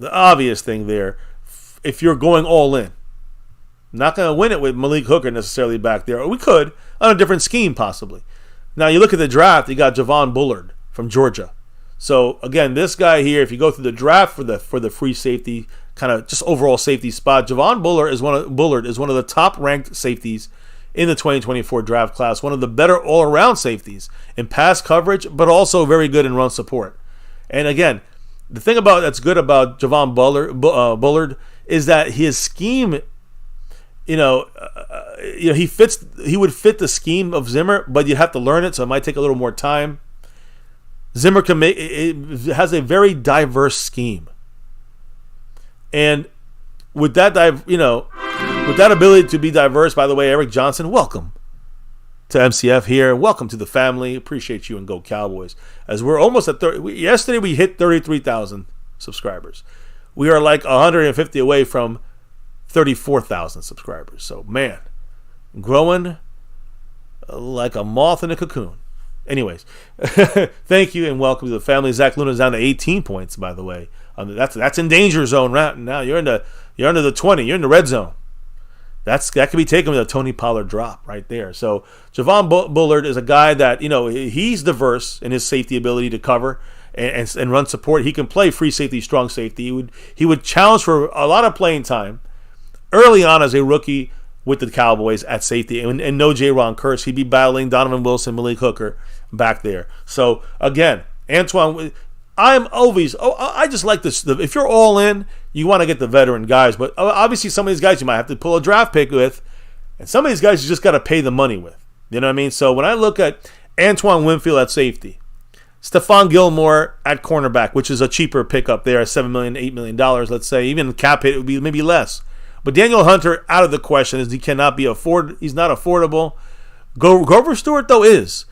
obvious thing there. If you're going all in, not going to win it with Malik Hooker necessarily back there. Or we could on a different scheme possibly. Now you look at the draft. You got Javon Bullard from Georgia. So again, this guy here, if you go through the draft for the free safety, kind of just overall safety spot, Javon Bullard is one of the top ranked safeties in the 2024 draft class, one of the better all-around safeties in pass coverage, but also very good in run support. And again, the thing that's good about Javon Bullard is that his scheme, he would fit the scheme of Zimmer, but you have to learn it, so it might take a little more time. Zimmer has a very diverse scheme. And with that ability to be diverse, by the way, Eric Johnson, welcome. to MCF here. Welcome to the family. Appreciate you and Go Cowboys. As we're almost at 30. Yesterday we hit 33,000 subscribers. We are like 150 away from 34,000 subscribers. So, man, growing like a moth in a cocoon. Anyways, thank you and welcome to the family. Zach Luna's down to 18 points, by the way. That's in danger zone right now. You're under the 20. You're in the red zone. That could be taken with a Tony Pollard drop right there. So Javon Bullard is a guy that, he's diverse in his safety ability to cover and run support. He can play free safety, strong safety. He would challenge for a lot of playing time early on as a rookie with the Cowboys at safety. And no J-Ron Curse. He'd be battling Donovan Wilson, Malik Hooker back there. So, again, Antoine, I just like this. If you're all in, you want to get the veteran guys. But obviously some of these guys you might have to pull a draft pick with. And some of these guys you just got to pay the money with. You know what I mean? So when I look at Antoine Winfield at safety, Stephon Gilmore at cornerback, which is a cheaper pickup there, $7 million, $8 million, let's say. Even cap hit would be maybe less. But Daniel Hunter, out of the question, is he cannot be afforded. He's not affordable. Grover Stewart, though, is.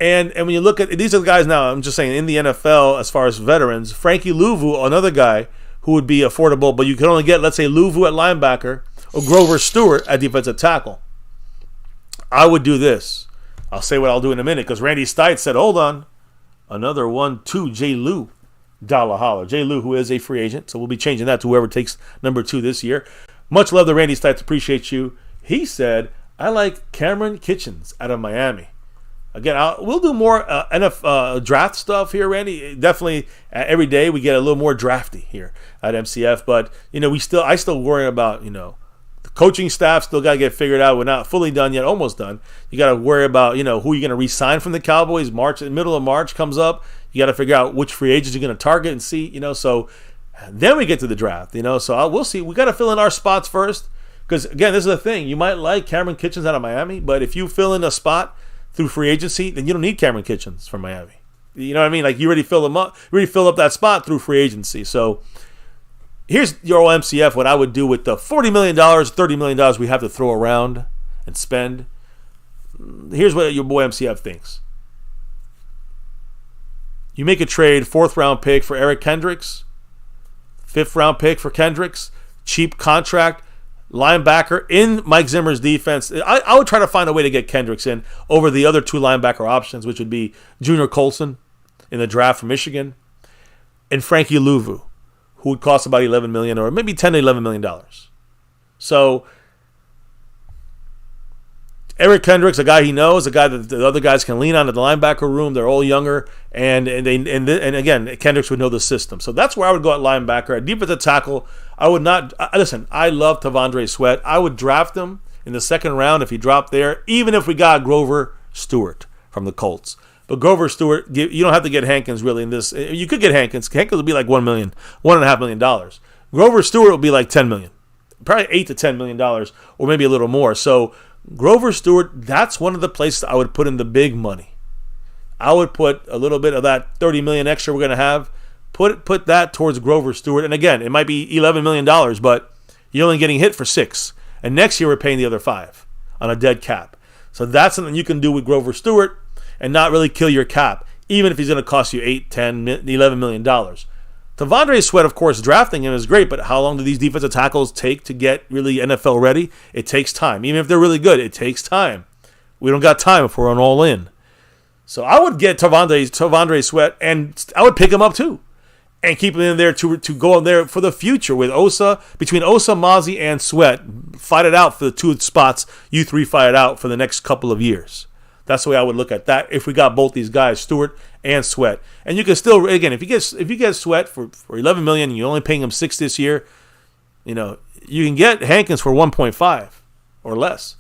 And when you look at these are the guys now, I'm just saying, in the NFL, as far as veterans, Frankie Louvu, another guy who would be affordable, but you can only get, let's say, Louvu at linebacker or Grover Stewart at defensive tackle. I would do this. I'll say what I'll do in a minute because Randy Stites said, hold on. Another 1-2, J. Lou. Dollar holler. J. Lou, who is a free agent, so we'll be changing that to whoever takes number 2 this year. Much love to Randy Stites. Appreciate you. He said, I like Cameron Kitchens out of Miami. Again, we'll do more draft stuff here, Randy. Definitely every day we get a little more drafty here at MCF. But I still worry about the coaching staff. Still got to get figured out. We're not fully done yet, almost done. You got to worry about who you're going to re-sign from the Cowboys. Middle of March comes up. You got to figure out which free agents you're going to target and see. So then we get to the draft. So we'll see. We got to fill in our spots first because again, this is the thing. You might like Cameron Kitchens out of Miami, but if you fill in a spot through free agency, then you don't need Cameron Kitchens from Miami. You know what I mean? Like you already filled him up. You already filled up that spot through free agency. So here's your old MCF, what I would do with the $40 million, $30 million we have to throw around and spend. Here's what your boy MCF thinks. You make a trade, 4th round pick for Eric Kendricks, 5th round pick for Kendricks, cheap contract, linebacker in Mike Zimmer's defense. I would try to find a way to get Kendricks in over the other 2 linebacker options, which would be Junior Colson in the draft from Michigan and Frankie Louvu, who would cost about $11 million or maybe $10 to $11 million. So Eric Kendricks, a guy he knows, a guy that the other guys can lean on in the linebacker room. They're all younger, and again, Kendricks would know the system. So that's where I would go at linebacker. At defensive tackle, I would not. Listen, I love Tavondre Sweat. I would draft him in the 2nd round if he dropped there, even if we got Grover Stewart from the Colts. But Grover Stewart, you don't have to get Hankins really in this. You could get Hankins. Hankins would be like $1 million, $1.5 million. Grover Stewart would be like $10 million, probably $8 to $10 million, or maybe a little more. So Grover Stewart, that's one of the places I would put in the big money. I would put a little bit of that $30 million extra we're going to have, put that towards Grover Stewart. And again, it might be $11 million, but you're only getting hit for $6 million. And next year we're paying the other $5 million on a dead cap. So that's something you can do with Grover Stewart and not really kill your cap, even if he's going to cost you $8, $10, $11 million. Tavondre Sweat, of course, drafting him is great, but how long do these defensive tackles take to get really NFL ready? It takes time. Even if they're really good, it takes time. We don't got time if we're on all in. So I would get Tavondre Sweat, and I would pick him up too, and keep him in there to go in there for the future with Osa, between Osa, Mozzie, and Sweat. Fight it out for the 2 spots. You 3 fight it out for the next couple of years. That's the way I would look at that if we got both these guys, Stewart and Sweat. And you can still, again, if you get Sweat for $11 million and you're only paying him $6 million this year, you can get Hankins for 1.5 or less.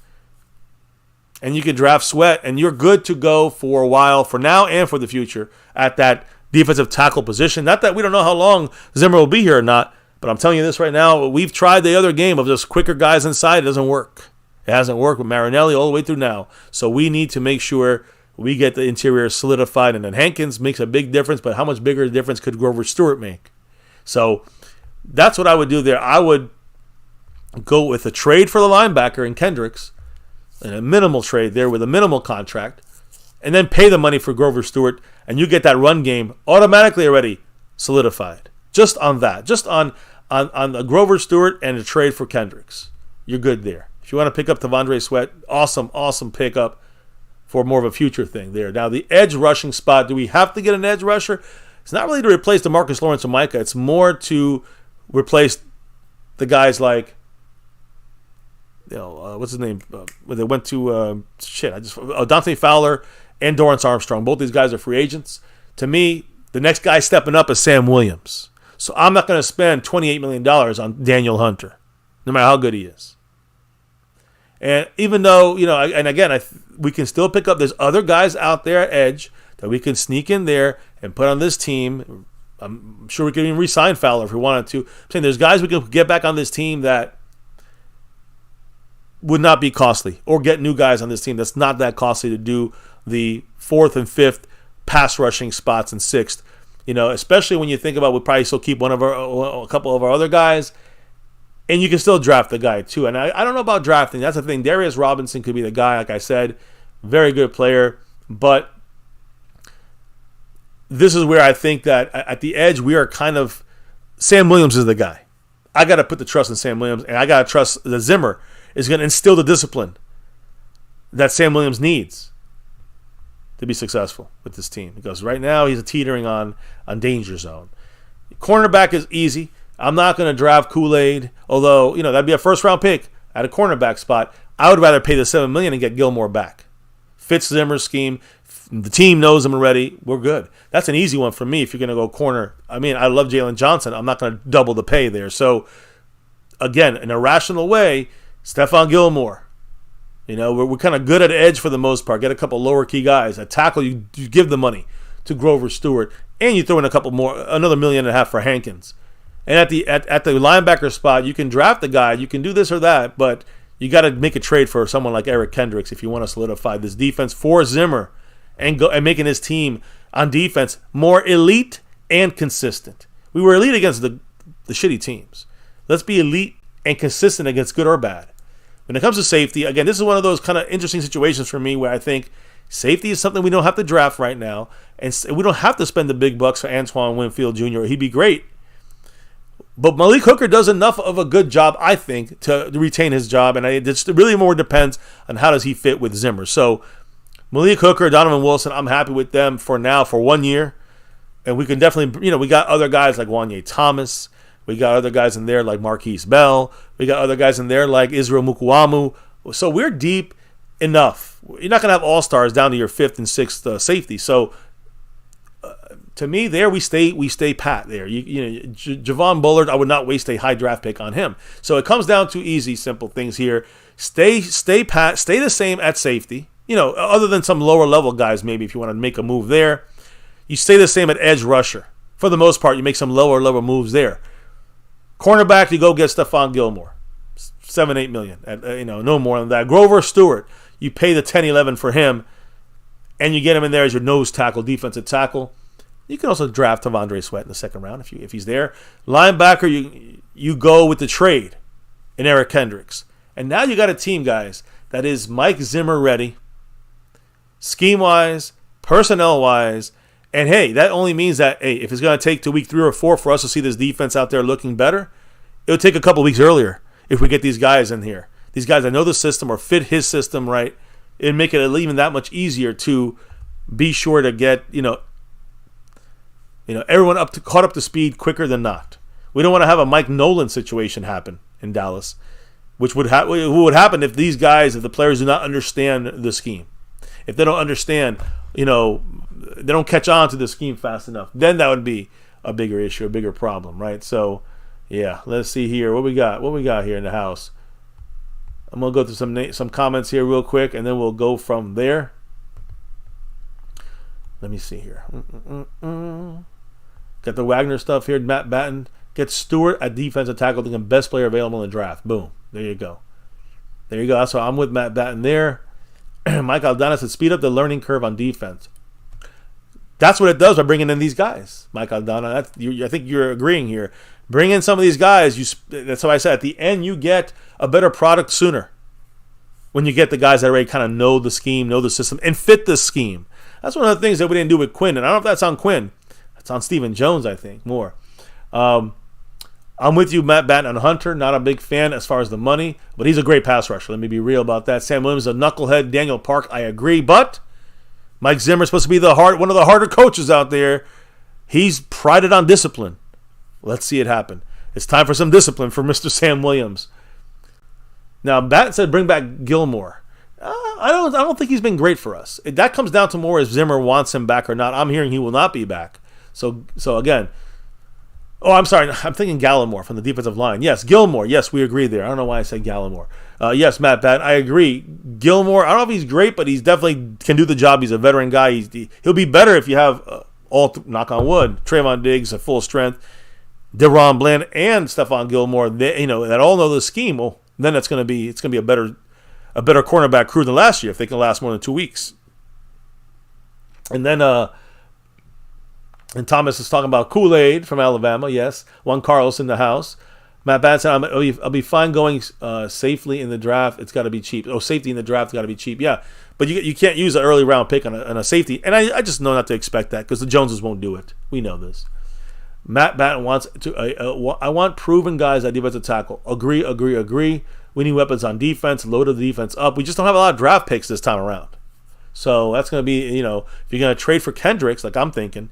And you can draft Sweat, and you're good to go for a while, for now and for the future, at that defensive tackle position. Not that we don't know how long Zimmer will be here or not, but I'm telling you this right now, we've tried the other game of just quicker guys inside. It doesn't work. It hasn't worked with Marinelli all the way through now. So we need to make sure we get the interior solidified. And then Hankins makes a big difference, but how much bigger a difference could Grover Stewart make? So that's what I would do there. I would go with a trade for the linebacker in Kendricks and a minimal trade there with a minimal contract, and then pay the money for Grover Stewart, and you get that run game automatically already solidified. Just on that. Just on the Grover Stewart and a trade for Kendricks. You're good there. If you want to pick up T'Vondre Sweat, awesome pickup for more of a future thing there. Now, the edge rushing spot, do we have to get an edge rusher? It's not really to replace DeMarcus Lawrence or Micah. It's more to replace the guys like, what's his name? They went to, Dante Fowler and Dorrance Armstrong. Both these guys are free agents. To me, the next guy stepping up is Sam Williams. So I'm not going to spend $28 million on Daniel Hunter, no matter how good he is. And even though, and again, we can still pick up, there's other guys out there at edge that we can sneak in there and put on this team. I'm sure we could even re-sign Fowler if we wanted to. I'm saying there's guys we can get back on this team that would not be costly, or get new guys on this team that's not that costly to do the 4th and 5th pass rushing spots and 6th. Especially when you think about, we'll probably still keep a couple of our other guys. And you can still draft the guy, too. And I don't know about drafting. That's the thing. Darius Robinson could be the guy, like I said. Very good player. But this is where I think that at the edge, we are kind of... Sam Williams is the guy. I got to put the trust in Sam Williams. And I got to trust that Zimmer is going to instill the discipline that Sam Williams needs to be successful with this team. Because right now, he's teetering on danger zone. Cornerback is easy. I'm not going to draft Kool-Aid, although, that'd be a first-round pick at a cornerback spot. I would rather pay the $7 million and get Gilmore back. Fits Zimmer's scheme. The team knows him already. We're good. That's an easy one for me if you're going to go corner. I mean, I love Jalen Johnson. I'm not going to double the pay there. So, again, in a rational way, Stephon Gilmore. We're kind of good at edge for the most part. Get a couple lower key guys. At tackle, you give the money to Grover Stewart, and you throw in a couple more, another $1.5 million for Hankins. And at the linebacker spot, you can draft the guy, you can do this or that, but you got to make a trade for someone like Eric Kendricks if you want to solidify this defense for Zimmer and making his team on defense more elite and consistent. We were elite against the shitty teams. Let's be elite and consistent against good or bad. When it comes to safety, again, this is one of those kind of interesting situations for me where I think safety is something we don't have to draft right now, and we don't have to spend the big bucks for Antoine Winfield Jr. He'd be great. But Malik Hooker does enough of a good job, I think, to retain his job, and it really more depends on how does he fit with Zimmer. So Malik Hooker, Donovan Wilson, I'm happy with them for now for 1 year. And we can definitely, we got other guys like Wanye Thomas. We got other guys in there like Marquise Bell. We got other guys in there like Israel Mukuamu. So we're deep enough. You're not going to have all-stars down to your 5th and 6th safety. So to me, there we stay pat there. Javon Bullard, I would not waste a high draft pick on him. So it comes down to easy, simple things here. Stay pat, stay the same at safety. Other than some lower level guys, maybe if you want to make a move there, you stay the same at edge rusher. For the most part, you make some lower level moves there. Cornerback, you go get Stephon Gilmore, $7-8 million. No more than that. Grover Stewart, you pay the 10-11 for him, and you get him in there as your nose tackle, defensive tackle. You can also draft T'Vondre Sweat in the second round if he's there. Linebacker, you go with the trade in Eric Kendricks. And now you got a team, guys, that is Mike Zimmer ready, scheme-wise, personnel-wise. And, hey, that only means that, if it's going to take to week 3 or 4 for us to see this defense out there looking better, it'll take a couple weeks earlier if we get these guys in here. These guys that know the system or fit his system right, it'd make it even that much easier to be sure to get, everyone caught up to speed quicker than not. We don't want to have a Mike Nolan situation happen in Dallas, which would happen if the players do not understand the scheme. If they don't understand, they don't catch on to the scheme fast enough, then that would be a bigger issue, a bigger problem, right? So, yeah, let's see here. What we got here in the house? I'm going to go through some comments here real quick, and then we'll go from there. Let me see here. Got the Wagner stuff here. Matt Batten gets Stewart at defensive tackle, the best player available in the draft. Boom. There you go. That's why I'm with Matt Batten there. Mike Aldana said, speed up the learning curve on defense. That's what it does by bringing in these guys. Mike Aldana, I think you're agreeing here. Bring in some of these guys. That's what I said. At the end, you get a better product sooner. when you get the guys that already kind of know the scheme, know the system, and fit the scheme. That's one of the things that we didn't do with Quinn. And I don't know if that's on Quinn. It's on Stephen Jones, I think, more. I'm with you, Matt Batten, on Hunter. Not a big fan as far as the money, but he's a great pass rusher. Let me be real about that. Sam Williams is a knucklehead. Daniel Park, I agree. But Mike Zimmer is supposed to be one of the harder coaches out there. He's prided on discipline. Let's see it happen. It's time for some discipline for Mr. Sam Williams. Now, Batten said bring back Gilmore. I don't think he's been great for us. That comes down to more if Zimmer wants him back or not. I'm hearing he will not be back. So again, I'm sorry. I'm thinking Gallimore from the defensive line. Yes, Gilmore. Yes, we agree there. I don't know why I said Gallimore. Yes, Matt Batten, I agree. Gilmore, I don't know if he's great, but he's definitely can do the job. He's a veteran guy. He'll be better if you have knock on wood, Trayvon Diggs at full strength, Deron Bland and Stephon Gilmore. That all know the scheme. Well, then it's going to be a better cornerback crew than last year if they can last more than 2 weeks. And then and Thomas is talking about Kool-Aid from Alabama. Yes, Juan Carlos in the house. Matt Batten said, I'll be fine going safely in the draft. It's got to be cheap. Safety in the draft got to be cheap. Yeah, but you can't use an early round pick on a safety. And I just know not to expect that because the Joneses won't do it. We know this. Matt Batten wants to. I want proven guys at defensive tackle. Agree. We need weapons on defense. Load the defense up. We just don't have a lot of draft picks this time around. So that's going to be, if you're going to trade for Kendricks, like I'm thinking,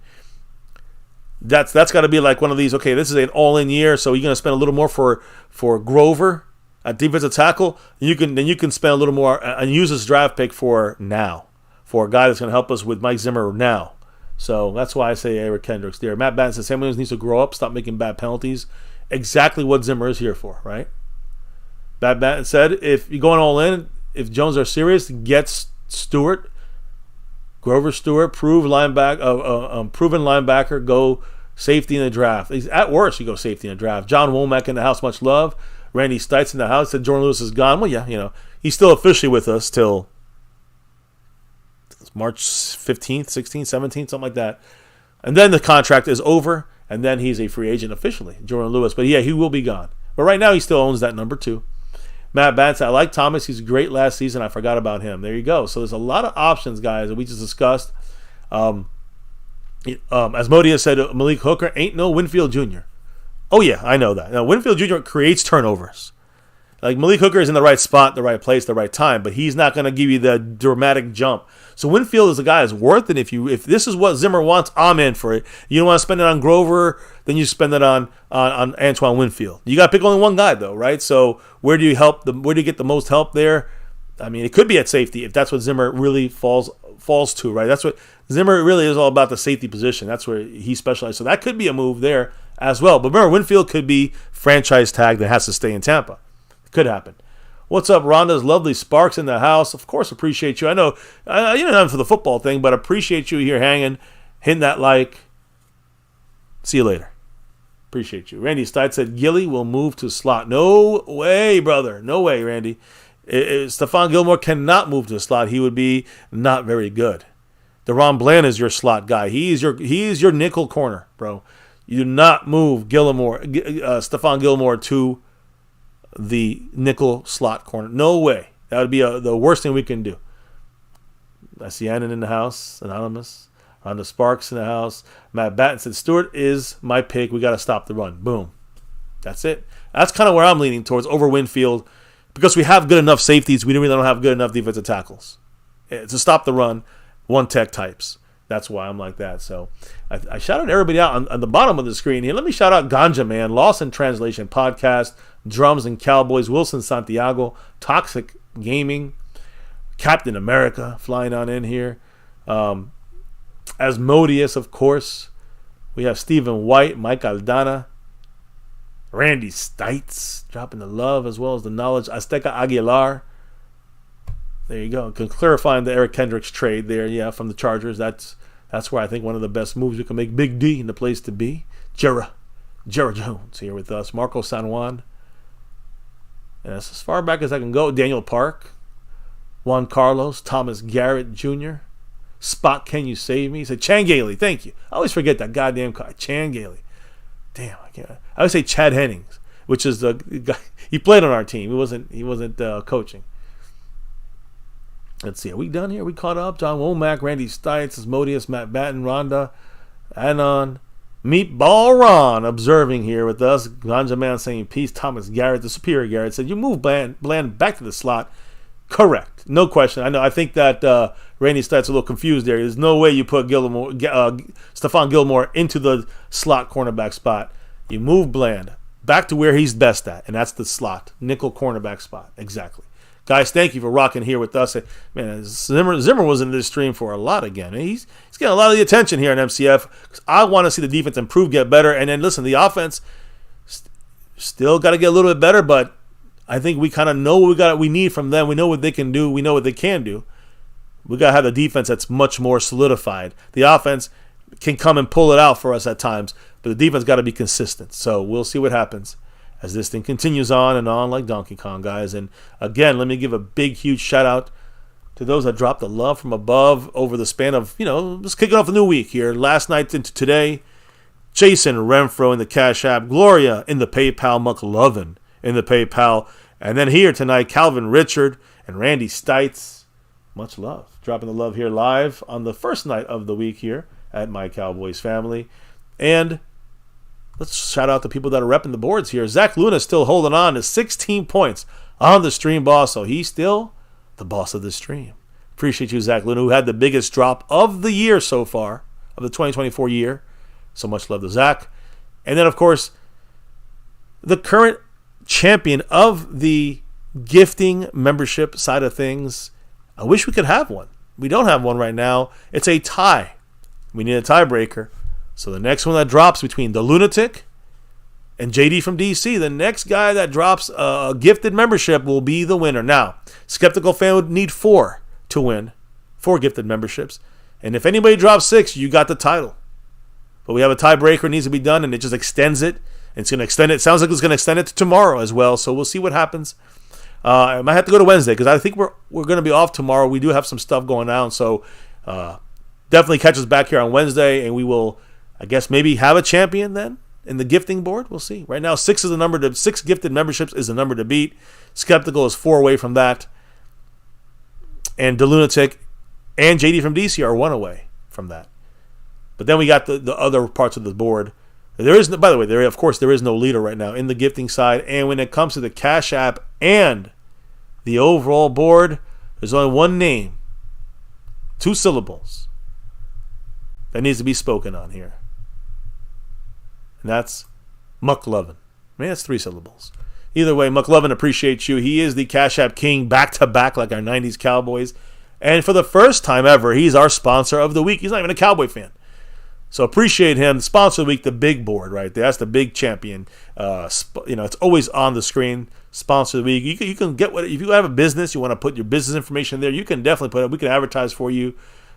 that's got to be like one of these. Okay, this is an all-in year, so you're going to spend a little more for Grover at defensive tackle. You can spend a little more and use this draft pick for now, for a guy that's going to help us with Mike Zimmer now. So that's why I say Eric Kendricks there. Matt Batten says Sam Williams needs to grow up, stop making bad penalties. Exactly what Zimmer is here for, right? Matt Batten said if you're going all in, if Jones are serious, get Stewart. Grover Stewart, proven linebacker, go safety in the draft. At worst, you go safety in the draft. John Womack in the house, much love. Randy Stites in the house, said Jordan Lewis is gone. Well, yeah, he's still officially with us till March 15th, 16th, 17th, something like that. And then the contract is over, and then he's a free agent officially, Jordan Lewis. But yeah, he will be gone. But right now, he still owns that number 2. Matt Batten said, I like Thomas. He's great last season. I forgot about him. There you go. So there's a lot of options, guys, that we just discussed. As Modia said, Malik Hooker ain't no Winfield Jr. Oh, yeah, I know that. Now, Winfield Jr. creates turnovers. Like, Malik Hooker is in the right spot, the right place, the right time, but he's not going to give you the dramatic jump. So Winfield is a guy that's worth it. If this is what Zimmer wants, I'm in for it. You don't want to spend it on Grover, then you spend it on Antoine Winfield. You got to pick only one guy, though, right? So where do you get the most help there? I mean, it could be at safety if that's what Zimmer really falls to, right? That's what Zimmer really is all about, the safety position. That's where he specializes. So that could be a move there as well. But remember, Winfield could be franchise tag that has to stay in Tampa. Could happen. What's up, Rhonda's lovely Sparks in the house? Of course, appreciate you. I know you don't have it for the football thing, but appreciate you here hanging, hitting that like. See you later. Appreciate you. Randy Stites said Gilly will move to slot. No way, brother. No way, Randy. Stephon Gilmore cannot move to the slot. He would be not very good. Deron Bland is your slot guy. He is your nickel corner, bro. You do not move Stephon Gilmore to the nickel slot corner. No way. That would be the worst thing we can do. I see Annan in the house. Anonymous. Rhonda Sparks in the house. Matt Batten said, Stewart is my pick. We got to stop the run. Boom. That's it. That's kind of where I'm leaning towards over Winfield because we have good enough safeties. We really don't have good enough defensive tackles to stop the run. One tech types. That's why I'm like that. So I shouted everybody out on the bottom of the screen here. Let me shout out Ganja Man, Lost in Translation Podcast, Drums and Cowboys, Wilson Santiago, Toxic Gaming, Captain America flying on in here. Asmodeus, of course. We have Stephen White, Mike Aldana, Randy Stites dropping the love as well as the knowledge. Azteca Aguilar. There you go. Clarifying the Eric Kendricks trade there, yeah, from the Chargers. That's where I think one of the best moves you can make. Big D in the place to be. Jera Jones here with us. Marco San Juan. And that's as far back as I can go. Daniel Park. Juan Carlos. Thomas Garrett Jr. Spot, can you save me? He said, Chan Gailey, thank you. I always forget that goddamn guy. Chan Gailey. Damn, I can't. I would say Chad Hennings, which is the guy. He played on our team. He wasn't coaching. Let's see. Are we done here? We caught up. John Womack, Randy Stites, Asmodeus, Matt Batten, Rhonda, Anon, Meatball Ron observing here with us. Ganja Man saying peace. Thomas Garrett, the superior Garrett, said you move Bland back to the slot. Correct. No question. I know. I think that Randy Stites a little confused there. There's no way you put Stephon Gilmore into the slot cornerback spot. You move Bland back to where he's best at, and that's the slot, nickel cornerback spot. Exactly. Guys, thank you for rocking here with us. Man, Zimmer was in this stream for a lot again. He's getting a lot of the attention here in MCF because I want to see the defense improve, get better. And then, listen, the offense still got to get a little bit better, but I think we kind of know what we need from them. We know what they can do. We know what they can do. We got to have a defense that's much more solidified. The offense can come and pull it out for us at times, but the defense got to be consistent. So we'll see what happens as this thing continues on and on like Donkey Kong, guys. And again, let me give a big, huge shout out to those that dropped the love from above over the span of, just kicking off a new week here. Last night into today, Jason Renfro in the Cash App, Gloria in the PayPal, McLovin in the PayPal, and then here tonight, Calvin Richard and Randy Stites. Much love. Dropping the love here live on the first night of the week here at MyCowboysFamily. And let's shout out the people that are repping the boards here. Zach Luna still holding on to 16 points on the stream boss, so he's still the boss of the stream. Appreciate you, Zach Luna, who had the biggest drop of the year so far, of the 2024 year. So much love to Zach. And then, of course, the current champion of the gifting membership side of things. I wish we could have one. We don't have one right now. It's a tie. We need a tiebreaker. So the next one that drops between the Lunatic and JD from DC, the next guy that drops a gifted membership will be the winner. Now, Skeptical Fan would need 4 to win, 4 gifted memberships. And if anybody drops 6, you got the title. But we have a tiebreaker that needs to be done, and it just extends it. It's going to extend it. It sounds like it's going to extend it to tomorrow as well. So we'll see what happens. I might have to go to Wednesday because I think we're going to be off tomorrow. We do have some stuff going on. So definitely catch us back here on Wednesday, and we will, I guess, maybe have a champion then in the gifting board. We'll see. Right now, 6 is the number 6 gifted memberships is the number to beat. Skeptical is 4 away from that. And the Lunatic and JD from DC are 1 away from that. But then we got the other parts of the board. There is, by the way, there is no leader right now in the gifting side. And when it comes to the Cash App and the overall board, there's only one name, 2 syllables, that needs to be spoken on here. And that's McLovin. I mean, that's 3 syllables. Either way, McLovin appreciates you. He is the Cash App king back-to-back like our 90s Cowboys. And for the first time ever, he's our sponsor of the week. He's not even a Cowboy fan. So appreciate him. The sponsor of the week, the big board right there. That's the big champion. It's always on the screen. Sponsor of the week. You can get if you have a business, you want to put your business information there, you can definitely put it. We can advertise for you.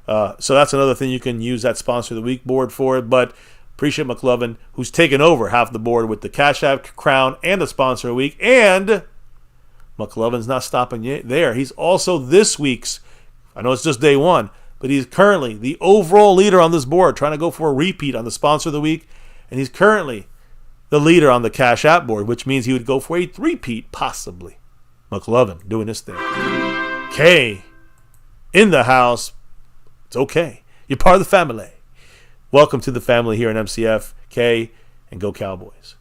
So that's another thing you can use that sponsor of the week board for. But appreciate McLovin, who's taken over half the board with the Cash App crown and the sponsor of the week. And McLovin's not stopping there. He's also this week's, I know it's just day 1, but he's currently the overall leader on this board, trying to go for a repeat on the sponsor of the week. And he's currently the leader on the Cash App board, which means he would go for a 3-peat, possibly. McLovin doing his thing. Kay in the house. It's okay. You're part of the family. Welcome to the family here in MCF, Kay, and Go Cowboys.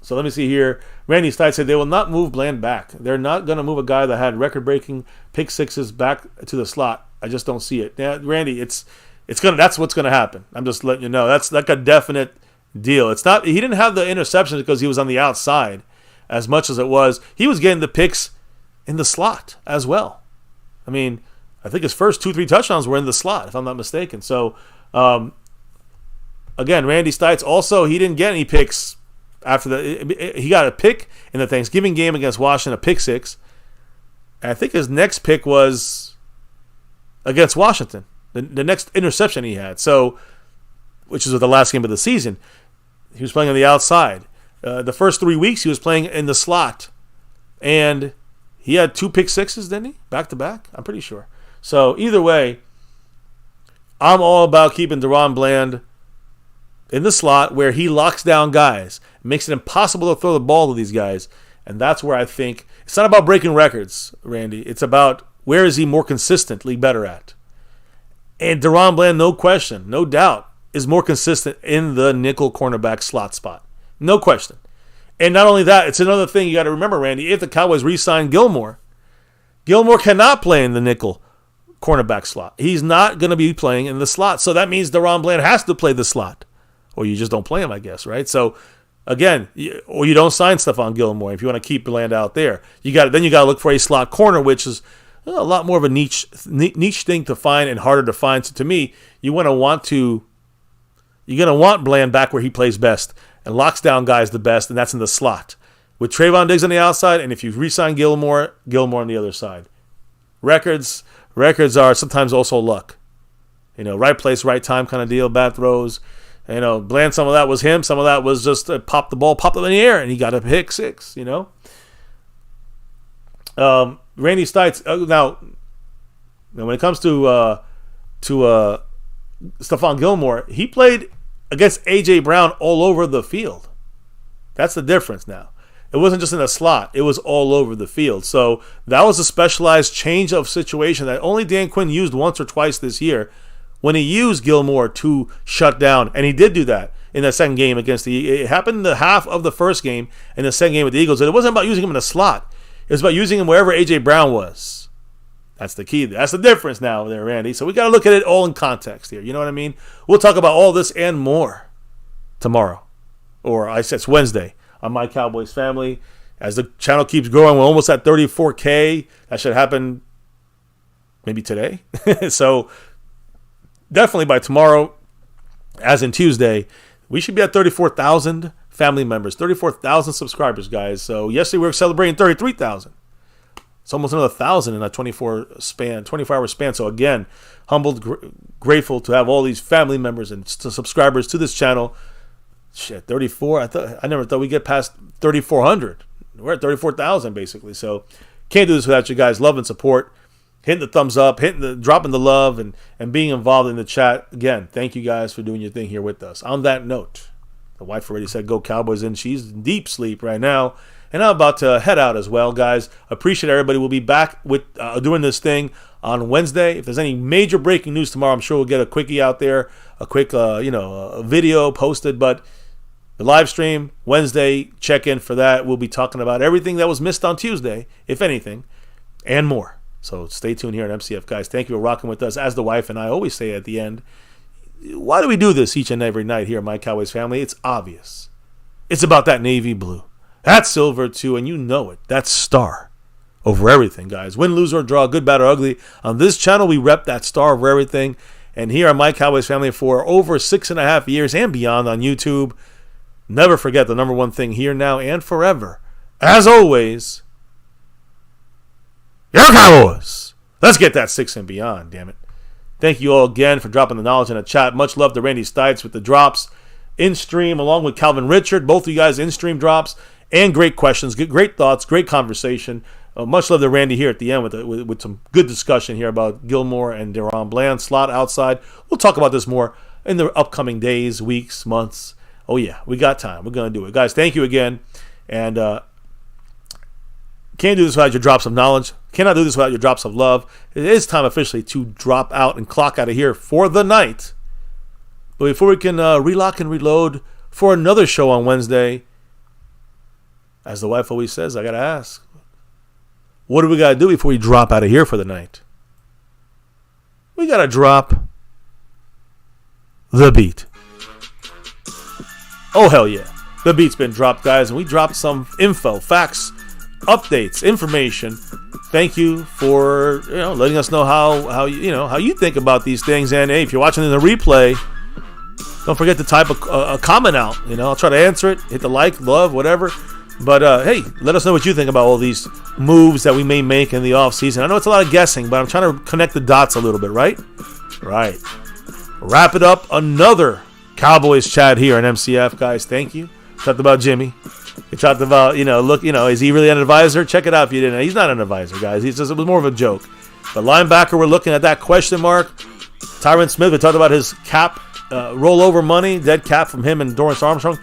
So let me see here. Randy Stites said they will not move Bland back. They're not going to move a guy that had record-breaking pick sixes back to the slot. I just don't see it. Yeah, Randy, that's what's gonna happen. I'm just letting you know. That's like a definite deal. It's not. He didn't have the interceptions because he was on the outside as much as it was. He was getting the picks in the slot as well. I mean, I think his first 2-3 touchdowns were in the slot, if I'm not mistaken. So, again, Randy Stites also, he didn't get any picks after he got a pick in the Thanksgiving game against Washington, a pick 6. And I think his next pick was against Washington, the next interception he had. So, which is the last game of the season. He was playing on the outside. The first 3 weeks he was playing in the slot. And he had 2 pick sixes, didn't he? Back to back? I'm pretty sure. So, either way, I'm all about keeping Deron Bland in the slot where he locks down guys. It makes it impossible to throw the ball to these guys. And that's where I think it's not about breaking records, Randy. It's about Where is he more consistently better at? And DaRon Bland, no question, no doubt, is more consistent in the nickel cornerback slot spot. No question. And not only that, it's another thing you got to remember, Randy. If the Cowboys re-sign Gilmore cannot play in the nickel cornerback slot. He's not going to be playing in the slot. So that means DaRon Bland has to play the slot. Or you just don't play him, I guess, right? So, again, or you don't sign Stephon Gilmore if you want to keep Bland out there. Then you got to look for a slot corner, which is a lot more of a niche thing to find and harder to find. So to me, you're going to want Bland back where he plays best and locks down guys the best, and that's in the slot. With Trayvon Diggs on the outside, and if you re-sign Gilmore on the other side. Records are sometimes also luck. Right place, right time kind of deal, bad throws. Bland, some of that was him. Some of that was just popped the ball, popped it in the air, and he got a pick six, Randy Stites, now when it comes to Stephon Gilmore, he played against A.J. Brown all over the field. That's the difference now. It wasn't just in a slot. It was all over the field. So that was a specialized change of situation that only Dan Quinn used once or twice this year when he used Gilmore to shut down. And he did do that in the second game against it happened the half of the first game and the second game with the Eagles. And it wasn't about using him in a slot. It was about using him wherever A.J. Brown was. That's the key. That's the difference now there, Randy. So we got to look at it all in context here. You know what I mean? We'll talk about all this and more tomorrow. Or I said it's Wednesday on My Cowboys Family. As the channel keeps growing, we're almost at 34K. That should happen maybe today. So definitely by tomorrow, as in Tuesday, we should be at 34,000 family members, 34,000 subscribers, guys. So yesterday we were celebrating 33,000. It's almost another 1,000 in a 24-hour span. So again, humbled, grateful to have all these family members and subscribers to this channel. Shit, 34. I never thought we'd get past 3,400. We're at 34,000 basically. So can't do this without you guys' love and support. Hitting the thumbs up, dropping the love, and being involved in the chat. Again, thank you guys for doing your thing here with us. On that note, the wife already said go Cowboys, and she's in deep sleep right now. And I'm about to head out as well, guys. Appreciate everybody. We'll be back with doing this thing on Wednesday. If there's any major breaking news tomorrow, I'm sure we'll get a quickie out there, a quick, a video posted. But the live stream Wednesday, check in for that. We'll be talking about everything that was missed on Tuesday, if anything, and more. So stay tuned here at MCF, guys. Thank you for rocking with us. As the wife and I always say at the end, why do we do this each and every night here at My Cowboys Family? It's obvious. It's about that navy blue. That's silver, too, and you know it. That's star over everything, guys. Win, lose, or draw, good, bad, or ugly. On this channel, we rep that star over everything. And here on My Cowboys Family for over 6.5 years and beyond on YouTube. Never forget the number one thing here, now, and forever. As always, your Cowboys. Let's get that 6 and beyond, damn it. Thank you all again for dropping the knowledge in the chat. Much love to Randy Stites with the drops in stream, along with Calvin Richard. Both of you guys in stream drops. And great questions, great thoughts, great conversation. Much love to Randy here at the end with some good discussion here about Gilmore and DaRon Bland, slot outside. We'll talk about this more in the upcoming days, weeks, months. Oh, yeah, we got time. We're going to do it. Guys, thank you again. And can't do this without your drops of knowledge. Cannot do this without your drops of love. It is time officially to drop out and clock out of here for the night. But before we can relock and reload for another show on Wednesday, as the wife always says, I got to ask, what do we got to do before we drop out of here for the night? We got to drop the beat. Oh, hell yeah. The beat's been dropped, guys, and we dropped some info, facts, updates, information. Thank you for letting us know how you think about these things. And hey, if you're watching in the replay, don't forget to type a comment out. I'll try to answer it. Hit the like, love, whatever. But, hey, let us know what you think about all these moves that we may make in the offseason. I know it's a lot of guessing, but I'm trying to connect the dots a little bit, right? Right. Wrap it up. Another Cowboys chat here on MCF, guys. Thank you. Talked about Jimmy. We talked about, is he really an advisor? Check it out if you didn't know. He's not an advisor, guys. It was more of a joke. But linebacker, we're looking at that question mark. Tyron Smith, we talked about his cap rollover money, dead cap from him and Dorrance Armstrong.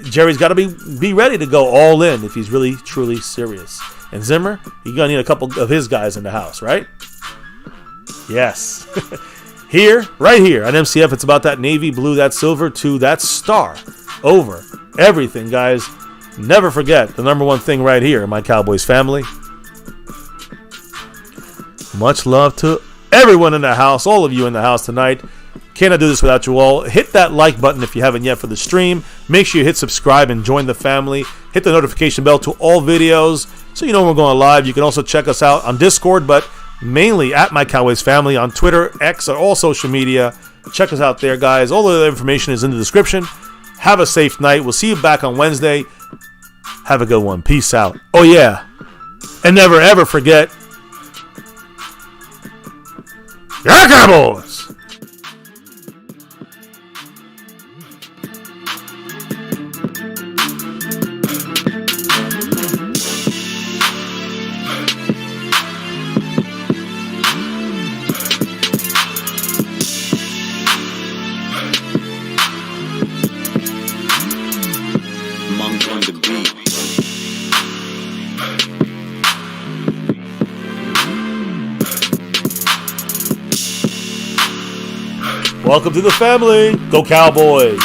Jerry's got to be ready to go all in if he's really, truly serious. And Zimmer, you're going to need a couple of his guys in the house, right? Yes. Right here on MCF, it's about that navy blue, that silver, to that star over everything, guys. Never forget the number one thing right here, my Cowboys family. Much love to everyone in the house, all of you in the house tonight. Cannot do this without you all. Hit that like button if you haven't yet for the stream. Make sure you hit subscribe and join the family. Hit the notification bell to all videos so you know when we're going live. You can also check us out on Discord, but mainly at My Cowboys Family on Twitter, X, or all social media. Check us out there, guys. All the information is in the description. Have a safe night. We'll see you back on Wednesday. Have a good one. Peace out. Oh, yeah. And never, ever forget, Go Cowboys! Welcome to the family. Go Cowboys.